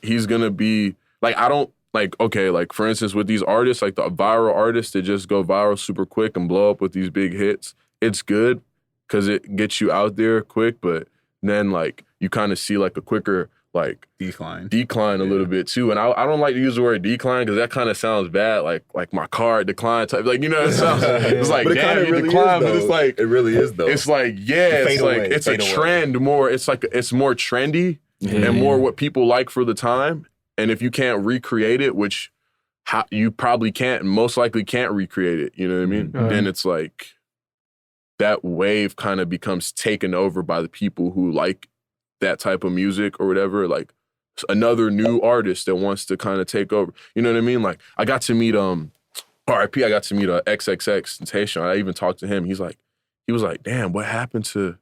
he's gonna be like, I don't like, okay, like for instance, with these artists, like the viral artists that just go viral super quick and blow up with these big hits, it's good because it gets you out there quick, but then like you kind of see like a quicker like decline a little bit too. And I don't like to use the word decline because that kind of sounds bad, like my car decline type. Like, you know, it sounds it's like, damn, you really decline, but it's like, it really is though. It's like, it's like, it's a trend more. It's like, it's more trendy and more what people like for the time. And if you can't recreate it, which you probably can't, most likely can't recreate it, you know what I mean? Then it's like, that wave kind of becomes taken over by the people who like that type of music or whatever, like another new artist that wants to kind of take over. You know what I mean? Like I got to meet R.I.P. I got to meet XXXTentacion. I even talked to him. He was like, damn, what happened to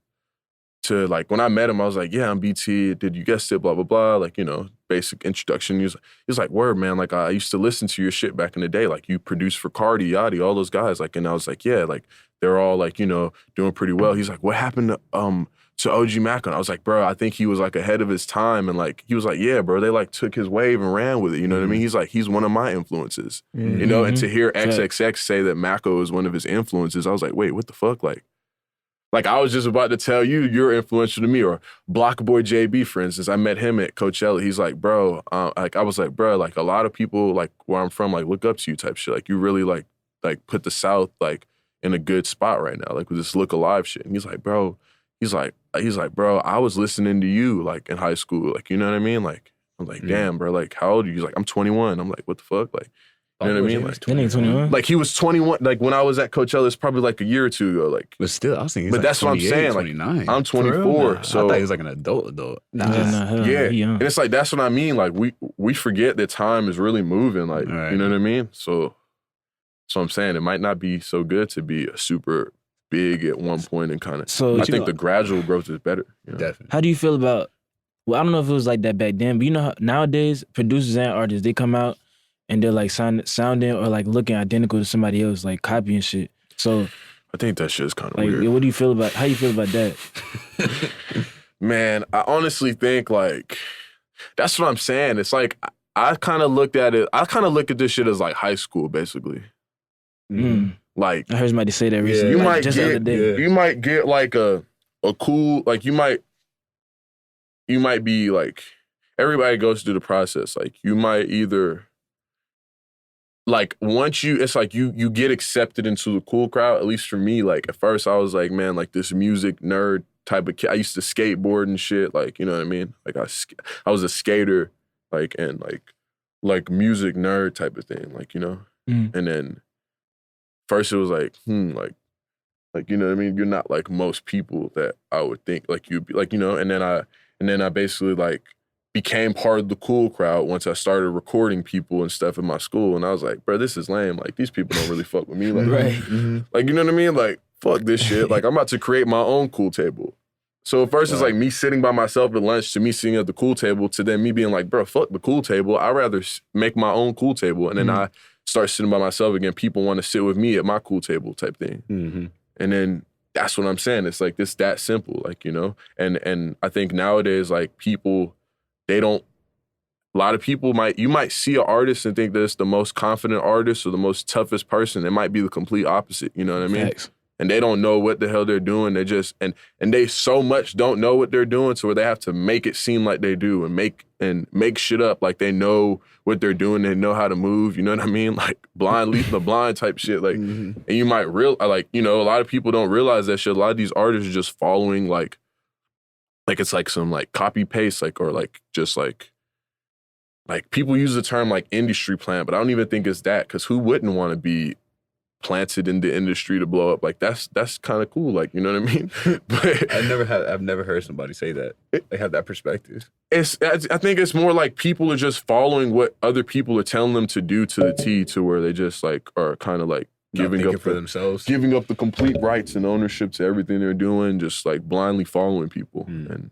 like when I met him, I was like, yeah, I'm BT, did you guess it, blah, blah, blah. Like, you know, basic introduction. He was like, word, man, like I used to listen to your shit back in the day. Like you produced for Cardi, Yachty, all those guys. Like, and I was like, yeah, like they're all like, you know, doing pretty well. He's like, what happened to OG Maco? And I was like, bro, I think he was like ahead of his time. And like, he was like, yeah, bro, they like took his wave and ran with it. You know what I mean? He's like, he's one of my influences, you know? And to hear XXX say that Maco is one of his influences, I was like, wait, what the fuck? Like I was just about to tell you, you're influential to me. Or Block Boy JB, for instance, I met him at Coachella. He's like, bro, like I was like, bro, like a lot of people like where I'm from, like look up to you type shit. Like you really like put the South like in a good spot right now, like with this Look Alive shit. And he's like, bro, bro, I was listening to you like in high school. Like, you know what I mean? Like, I'm like, damn, bro, like how old are you? He's like, I'm 21. I'm like, what the fuck? Like, you know what I mean? Like, 21. Like he was 21. Like when I was at Coachella, it's probably like a year or two ago. Like, but still, I was thinking. But that's what I'm saying. 29. Like, I'm 24. So I thought he was like an adult. And it's like that's what I mean. Like we forget that time is really moving. Like, you know what I mean? So I'm saying it might not be so good to be a super big at one point and kind of. So I think the gradual growth is better. You know? Definitely. How do you feel about? Well, I don't know if it was like that back then, but you know how nowadays producers and artists, they come out and they're like sounding or like looking identical to somebody else, like copying shit. So I think that shit's kind of like, weird. What do you feel about? How you feel about that? Man, I honestly think like that's what I'm saying. It's like I kind of looked at it. I kind of look at this shit as like high school, basically. Like I heard somebody say that recently. You like, might just get the other day. You might get like a cool like you might be like everybody goes through the process. Like you might either. Like once it's like you get accepted into the cool crowd, at least for me, like at first I was like, man, like this music nerd type of kid. I used to skateboard and shit, like, you know what I mean? Like I was a skater, like, and like music nerd type of thing, like, you know? And then first it was like, like, you know what I mean? You're not like most people that I would think like you'd be like, you know, and then I basically like became part of the cool crowd once I started recording people and stuff in my school. And I was like, bro, this is lame. Like, these people don't really fuck with me. Like, like, you know what I mean? Like, fuck this shit. Like, I'm about to create my own cool table. So at first it's like me sitting by myself at lunch to me sitting at the cool table to then me being like, bro, fuck the cool table. I'd rather make my own cool table. And then I start sitting by myself again. People want to sit with me at my cool table type thing. And then that's what I'm saying. It's like, it's that simple, like, you know? And I think nowadays, like, people, a lot of people you might see an artist and think that it's the most confident artist or the most toughest person. It might be the complete opposite, you know what I mean? Facts. And they don't know what the hell they're doing. They just, and they so much don't know what they're doing to where they have to make it seem like they do and make shit up like they know what they're doing. They know how to move, you know what I mean? Like blind leading the blind type shit. Like, and you might like, you know, a lot of people don't realize that shit. A lot of these artists are just following like it's like some like copy paste, like, or like just like people use the term like industry plant, but I don't even think it's that, because who wouldn't want to be planted in the industry to blow up? Like that's kind of cool, like, you know what I mean? But I've never heard somebody say that. They have that perspective. I think it's more like people are just following what other people are telling them to do to the T, to where they just like are kind of like giving up for themselves, giving up the complete rights and ownership to everything they're doing, just like blindly following people. And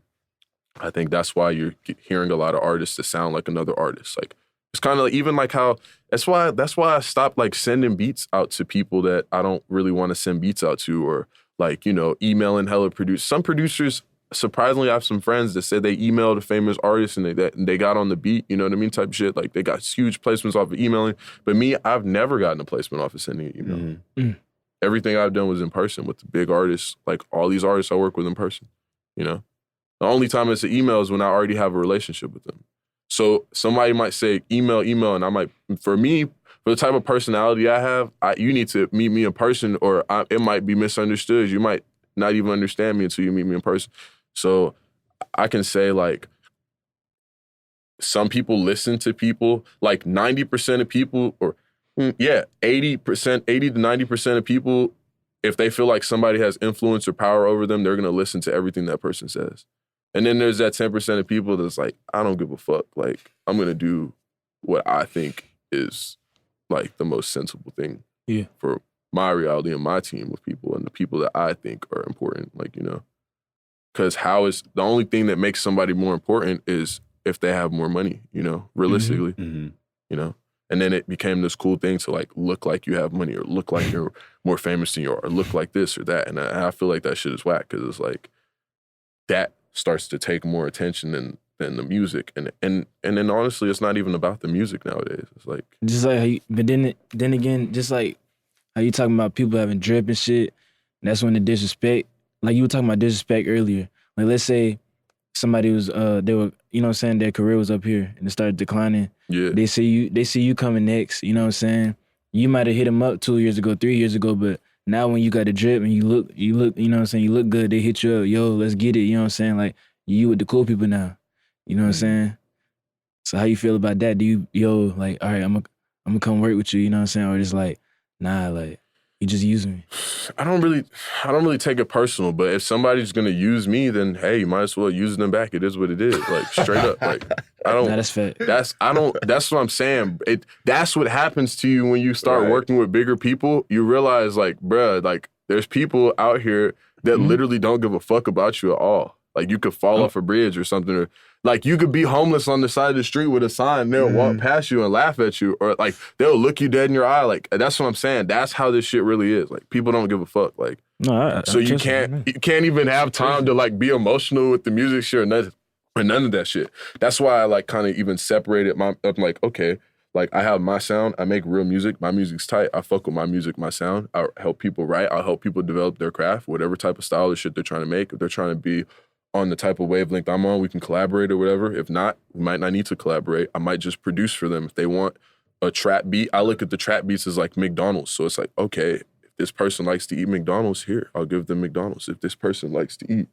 I think that's why you're hearing a lot of artists that sound like another artist. Like it's kind of like, even like how that's why I stopped like sending beats out to people that I don't really want to send beats out to, or like, you know, emailing hella producers. Some producers surprisingly, I have some friends that said they emailed a famous artist and they got on the beat, you know what I mean, type of shit. Like they got huge placements off of emailing. But me, I've never gotten a placement off of sending an email. Mm-hmm. Everything I've done was in person with the big artists, like all these artists I work with in person, you know? The only time it's an email is when I already have a relationship with them. So somebody might say email, and I might, for me, for the type of personality I have, you need to meet me in person or it might be misunderstood. You might not even understand me until you meet me in person. So I can say like, some people listen to people, like 90% of people, or 80 to 90% of people, if they feel like somebody has influence or power over them, they're going to listen to everything that person says. And then there's that 10% of people that's like, I don't give a fuck. Like, I'm going to do what I think is like the most sensible thing for my reality and my team of people and the people that I think are important, like, you know. Because the only thing that makes somebody more important is if they have more money, you know, realistically, you know. And then it became this cool thing to like look like you have money or look like you're more famous than you are or look like this or that. And I feel like that shit is whack because it's like that starts to take more attention than the music. And then honestly, it's not even about the music nowadays. It's like just like how you, but then again, just like how you talking about people having drip and shit. That's when the disrespect, like you were talking about disrespect earlier. Like let's say somebody was they were, you know what I'm saying, their career was up here and it started declining. Yeah. They see you coming next, you know what I'm saying? You might have hit them up 2 years ago, 3 years ago, but now when you got a drip and you look, you know what I'm saying, you look good, they hit you up, yo, let's get it, you know what I'm saying? Like you with the cool people now. You know what I'm saying? So how you feel about that? Do you, like, all right, I'm gonna come work with you, you know what I'm saying? Or just like, nah, like, you just using me. I don't really take it personal, but if somebody's gonna use me, then hey, you might as well use them back. It is what it is. Like straight up. Like I don't nah, that's fact. That's what I'm saying. That's what happens to you when you start working with bigger people. You realize like, bruh, like there's people out here that literally don't give a fuck about you at all. Like you could fall off a bridge or something, or like you could be homeless on the side of the street with a sign. They'll walk past you and laugh at you, or like they'll look you dead in your eye. Like that's what I'm saying. That's how this shit really is. Like people don't give a fuck. Like so you can't even have time to like be emotional with the music shit or none of that shit. That's why I like kind of even separated I'm like, okay, like I have my sound. I make real music. My music's tight. I fuck with my music, my sound. I help people write. I help people develop their craft, whatever type of style of shit they're trying to make. If they're trying to be on the type of wavelength I'm on, we can collaborate or whatever. If not, we might not need to collaborate. I might just produce for them. If they want a trap beat, I look at the trap beats as like McDonald's. So it's like, okay, if this person likes to eat McDonald's, here, I'll give them McDonald's. If this person likes to eat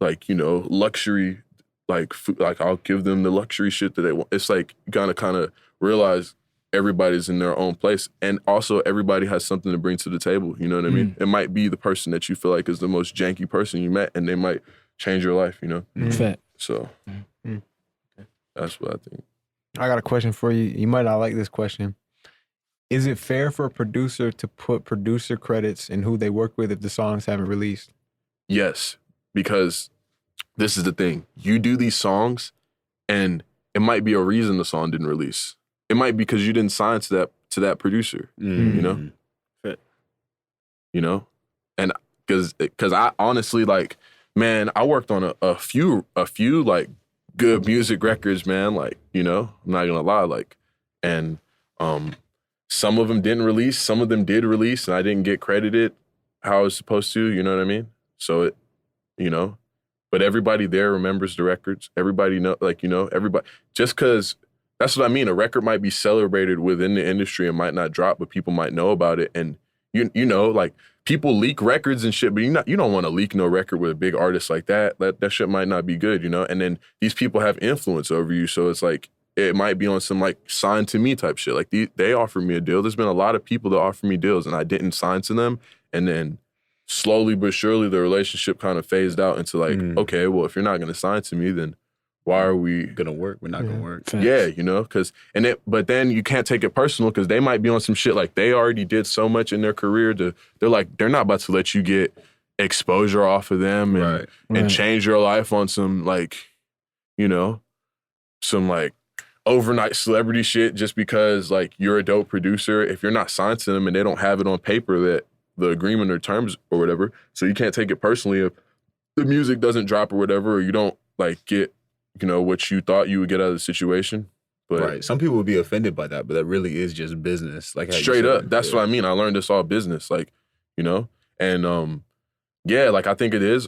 like, you know, luxury, like food, like I'll give them the luxury shit that they want. It's like you gotta kind of realize everybody's in their own place. And also everybody has something to bring to the table. You know what I mean? It might be the person that you feel like is the most janky person you met and they might change your life, you know? Fact. So that's what I think. I got a question for you. You might not like this question. Is it fair for a producer to put producer credits in who they work with if the songs haven't released? Yes, because this is the thing. You do these songs and it might be a reason the song didn't release. It might be because you didn't sign to that producer, you know? You know? And because I honestly like, man, I worked on a few like good music records, man. Like, you know, I'm not gonna lie, like, and some of them didn't release, some of them did release, and I didn't get credited how I was supposed to. You know what I mean? So it, you know, but everybody there remembers the records. Everybody know, like, you know, everybody. Just because that's what I mean. A record might be celebrated within the industry and might not drop, but people might know about it, and you know, like. People leak records and shit, but you don't want to leak no record with a big artist like that. That shit might not be good, you know? And then these people have influence over you, so it's like, it might be on some like sign to me type shit. Like they offer me a deal. There's been a lot of people that offer me deals and I didn't sign to them. And then slowly but surely the relationship kind of phased out into like, okay, well, if you're not going to sign to me, then why are we gonna work? We're not gonna work. Yeah, you know, but then you can't take it personal because they might be on some shit like they already did so much in their career they're not about to let you get exposure off of them and change your life on some like, you know, some like overnight celebrity shit just because like you're a dope producer. If you're not signed to them and they don't have it on paper that the agreement or terms or whatever, so you can't take it personally the music doesn't drop or whatever, or you don't like get, you know, what you thought you would get out of the situation. But right. Some people would be offended by that, but that really is just business. Like straight up, that's what I mean. I learned it's all business, like, you know, and yeah, like I think it is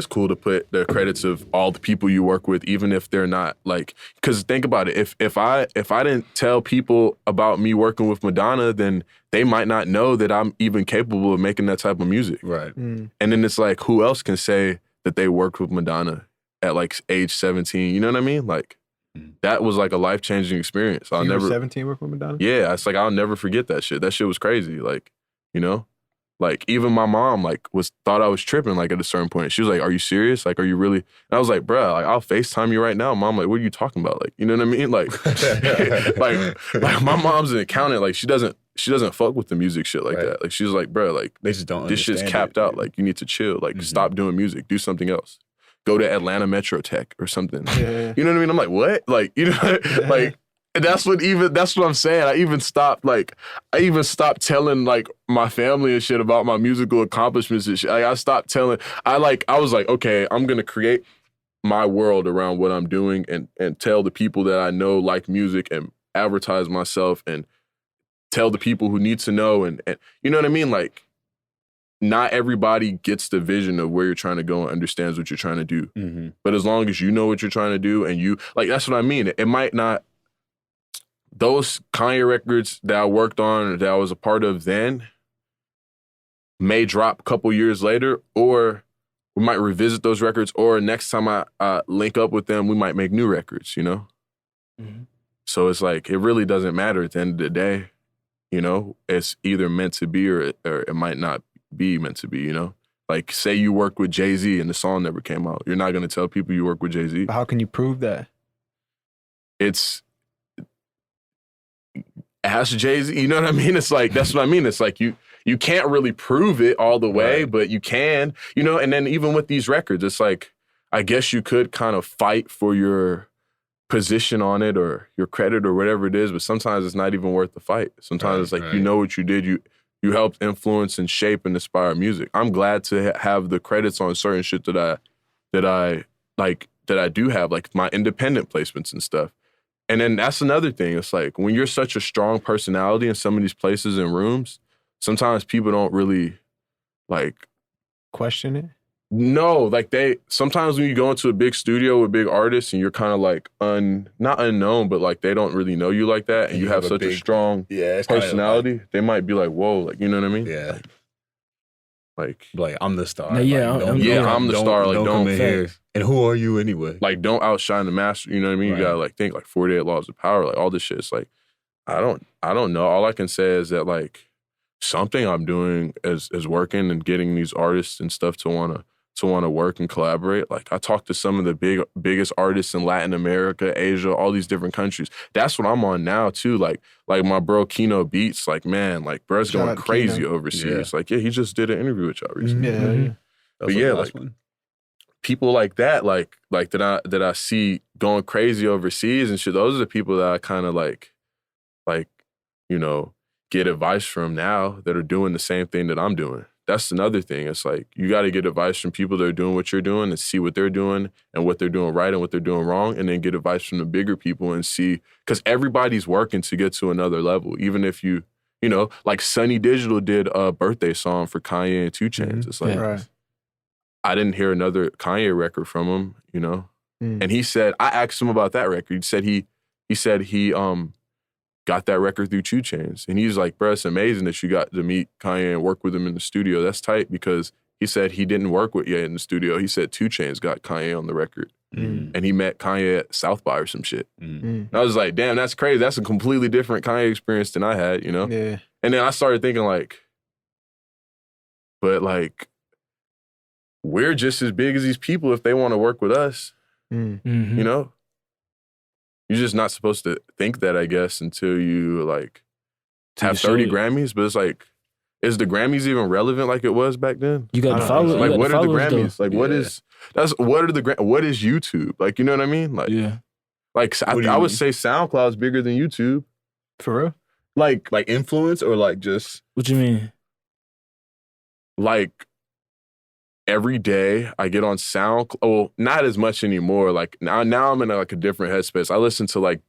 cool to put the credits of all the people you work with, even if they're not like, because think about it, if I didn't tell people about me working with Madonna, then they might not know that I'm even capable of making that type of music. Right. And then it's like, who else can say that they worked with Madonna at like age 17? You know what I mean? Like, that was like a life-changing experience. You were 17 working with Madonna? Yeah, it's like, I'll never forget that shit. That shit was crazy. Like, you know? Like, even my mom, like, thought I was tripping, like, at a certain point. She was like, are you serious? Like, are you really? And I was like, bruh, like, I'll FaceTime you right now. Mom, like, what are you talking about? Like, you know what I mean? Like, like my mom's an accountant. Like, she doesn't fuck with the music shit like that. Like, she's like, bruh, like, they just don't this shit's capped out. Like, you need to chill. Like, stop doing music. Do something else. Go to Atlanta Metro Tech or something. Yeah. You know what I mean? I'm like, what? Like, you know, like, and that's what I'm saying. I even stopped telling like my family and shit about my musical accomplishments and shit. Like, I stopped telling. I was like, okay, I'm gonna create my world around what I'm doing and tell the people that I know like music and advertise myself and tell the people who need to know and you know what I mean? Like, not everybody gets the vision of where you're trying to go and understands what you're trying to do. Mm-hmm. But as long as you know what you're trying to do and you like, that's what I mean. It might not. Those Kanye records that I worked on or that I was a part of then may drop a couple years later, or we might revisit those records, or next time I link up with them, we might make new records, you know? Mm-hmm. So it's like, it really doesn't matter at the end of the day, you know? It's either meant to be or it might not be meant to be, you know? Like, say you work with Jay-Z and the song never came out. You're not going to tell people you work with Jay-Z. How can you prove that? Ask Jay-Z, you know what I mean? It's like, that's what I mean. It's like you can't really prove it all the way, right. but you can, you know? And then even with these records, it's like, I guess you could kind of fight for your position on it or your credit or whatever it is, but sometimes it's not even worth the fight. Sometimes it's like, you know what you did, you helped influence and shape and inspire music. I'm glad to have the credits on certain shit that I do have, like my independent placements and stuff. And then that's another thing. It's like, when you're such a strong personality in some of these places and rooms, sometimes people don't really, like... question it? No, like sometimes when you go into a big studio with big artists and you're kind of like, not unknown, but like they don't really know you like that, and you have such a strong personality, they might be like, whoa, like, you know what I mean? Yeah. Like I'm the star. No, yeah, I'm the star. Like, don't come in here. And who are you anyway? Like, don't outshine the master. You know what I mean? Right. You gotta like think like 48 laws of power, like all this shit. It's like, I don't know. All I can say is that like something I'm doing is working and getting these artists and stuff to wanna work and collaborate. Like, I talked to some of the biggest artists in Latin America, Asia, all these different countries. That's what I'm on now too. Like my bro Kino Beats, like, man, like bro's going crazy overseas. Yeah. Like, yeah, he just did an interview with y'all recently. Yeah. Mm-hmm. But yeah, like people like that, like that I see going crazy overseas and shit. Those are the people that I kind of like, you know, get advice from now that are doing the same thing that I'm doing. That's another thing. It's like, you got to get advice from people that are doing what you're doing and see what they're doing and what they're doing right and what they're doing wrong, and then get advice from the bigger people and see, because everybody's working to get to another level. Even if you know, like Sunny Digital did a birthday song for Kanye and 2 Chainz. It's like, I didn't hear another Kanye record from him, you know? And he said, I asked him about that record. He said he got that record through 2 Chainz. And he's like, bro, it's amazing that you got to meet Kanye and work with him in the studio. That's tight, because he said he didn't work with Ye in the studio. He said 2 Chainz got Kanye on the record. And he met Kanye at South by or some shit. And I was like, damn, that's crazy. That's a completely different Kanye experience than I had, you know? Yeah. And then I started thinking like, but like, we're just as big as these people if they want to work with us, you know? You're just not supposed to think that, I guess, until you like have 30 Grammys. But it's like, is the Grammys even relevant like it was back then? You got to follow. Like, what are the Grammys? Though. Like, what is YouTube? Like, you know what I mean? Like, like I would say SoundCloud's bigger than YouTube. For real? Like influence, or like just What you mean? like every day I get on SoundCloud. Well, not as much anymore. Like now I'm in like a different headspace. I listen to like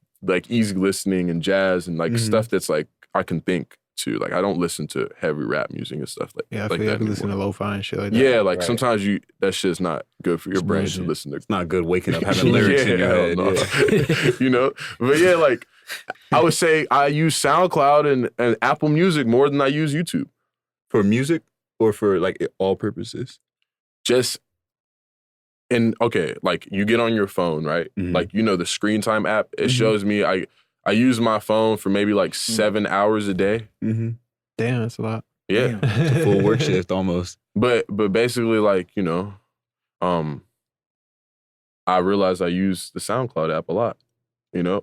easy listening and jazz and like stuff that's like I can think to. Like I don't listen to heavy rap music and stuff like Yeah, I like feel that like listen to anymore. lo-fi and shit like that. Yeah, like Right. sometimes that shit's not good for your brain to bullshit. listen to. It's not good waking up having lyrics in your hell head. no. Yeah. You know? But yeah, like I would say I use SoundCloud and Apple Music more than I use YouTube. For music or for like all purposes? Just okay, like you get on your phone, right? Mhm. Like the screen time app, it shows me I use my phone for maybe like 7 hours a day. Mm-hmm. Damn, that's a lot. Yeah. It's a full work shift almost. But basically like, I realized I use the SoundCloud app a lot,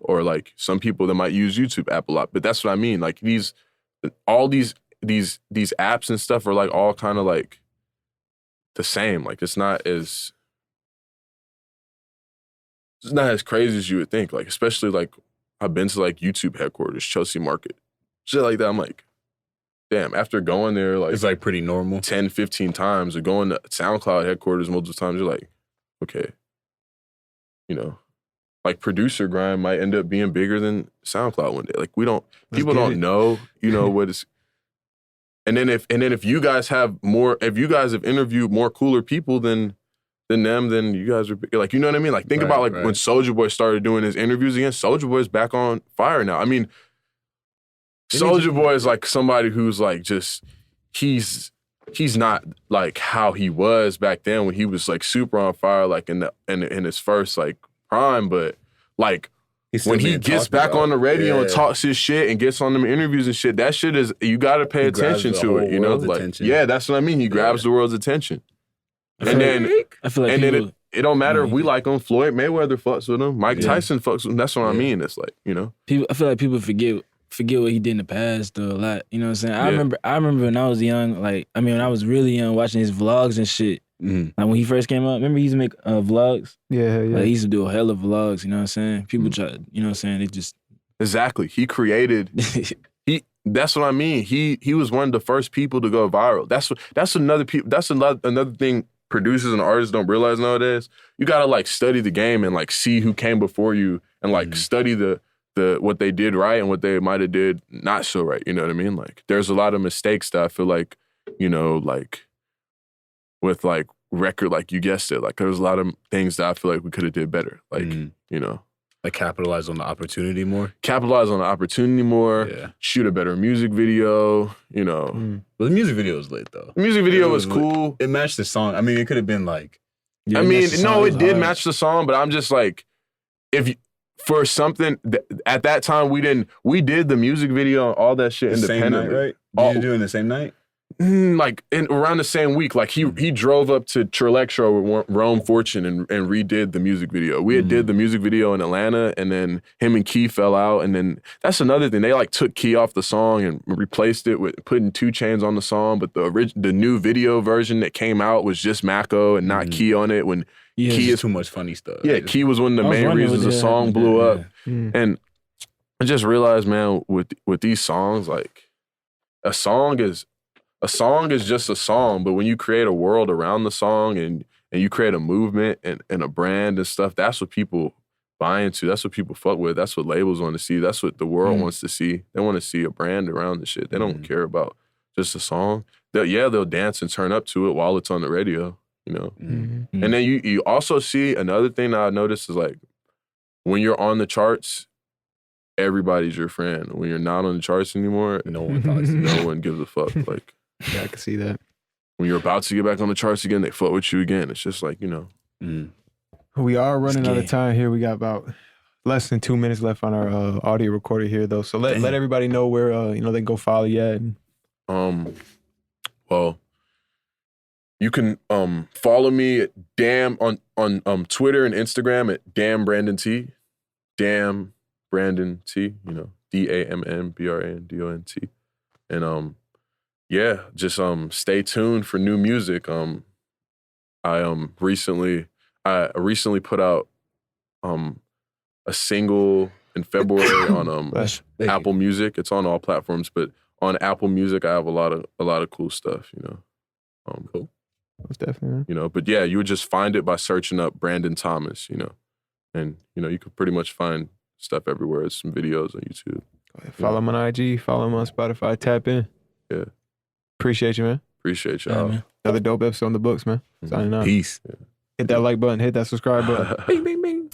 or like some people that might use YouTube app a lot. But that's what I mean. Like all these apps and stuff are like all kind of like the same. Like it's not as crazy as you would think. Like especially like I've been to like YouTube headquarters, Chelsea Market, shit like that. I'm like, damn. After going there like It's like pretty normal. 10, 15 times, or going to SoundCloud headquarters multiple times, you're like, okay, like Producergrind might end up being bigger than SoundCloud one day. Like people don't know, what is. And then if you guys have interviewed more cooler people than them, then you guys are like, you know what I mean? Like think about like when Soulja Boy started doing his interviews again. Soulja Boy's back on fire now. I mean, Soulja Boy is like somebody who's like just he's not like how he was back then when he was like super on fire, like in his first like prime, but like when he gets back on the radio and talks his shit and gets on them interviews and shit, that shit is, you got to pay attention to it, like attention. yeah, that's what I mean. He grabs the world's attention, I feel like people, it don't matter if we like him. Floyd Mayweather fucks with him. Mike Yeah. Tyson fucks with him. That's what I mean. It's like people. I feel like people forget what he did in the past though a lot. You know what I'm saying? Yeah. I remember when I was young, like when I was really young, watching his vlogs and shit. Mhm. Like when he first came out, remember he used to make vlogs? Yeah. Like he used to do a hell of vlogs, you know what I'm saying? People try, you know what I'm saying? They just exactly. He created. That's what I mean. He was one of the first people to go viral. That's another thing producers and artists don't realize nowadays. You gotta like study the game and like see who came before you and like study the what they did right and what they might have did not so right. You know what I mean? Like there's a lot of mistakes that I feel like, like with like record, like you guessed it, like there's a lot of things that I feel like we could have did better. Like, like capitalize on the opportunity more. Yeah. Shoot a better music video, But the music video was lit though. The music video was cool. It matched the song. I mean, it could have been like. Yeah, I mean, it did hard. match the song, but I'm just like, for something at that time we did the music video and all that shit The same independently, night, right? Did you do it in the same night? Like around the same week. Like he drove up to Trillex with Rome Fortune and redid the music video. We had did the music video in Atlanta, and then him and Key fell out, and then that's another thing. They like took Key off the song and replaced it with putting 2 Chainz on the song, but the new video version that came out was just Mako and not Key on it. When Key is too much funny stuff. Yeah, Key was one of the main reasons the song blew up. And I just realized, man, with these songs, like a song is just a song, but when you create a world around the song and you create a movement and a brand and stuff, that's what people buy into. That's what people fuck with. That's what labels want to see. That's what the world wants to see. They want to see a brand around the shit. They don't care about just a song. They'll dance and turn up to it while it's on the radio, And then you also see another thing that I noticed is like when you're on the charts, everybody's your friend. When you're not on the charts anymore, No one talks. no one gives a fuck. Like, Yeah, I can see that. when you're about to get back on the charts again, they fuck with you again. It's just like, We are running out of It's time here. We got about less than 2 minutes left on our audio recorder here, though. So let everybody know where they can go follow you at. Well, you can follow me at on Twitter and Instagram at DamnBrandonT. DamnBrandonT, DamnBrandonT. And yeah, just stay tuned for new music. I recently put out a single in February on Apple Music. It's on all platforms, but on Apple Music I have a lot of cool stuff, Cool. Most definitely, man. You know, but yeah, you would just find it by searching up Brandon Thomas, you know. And, you know, you could pretty much find stuff everywhere. There's some videos on YouTube. Follow him on IG, follow him on Spotify, tap in. Yeah. Appreciate you, man. Appreciate y'all. man. Another dope episode on the books, man. Signing out. Peace. Hit that like button, hit that subscribe button. Bing, bing, bing.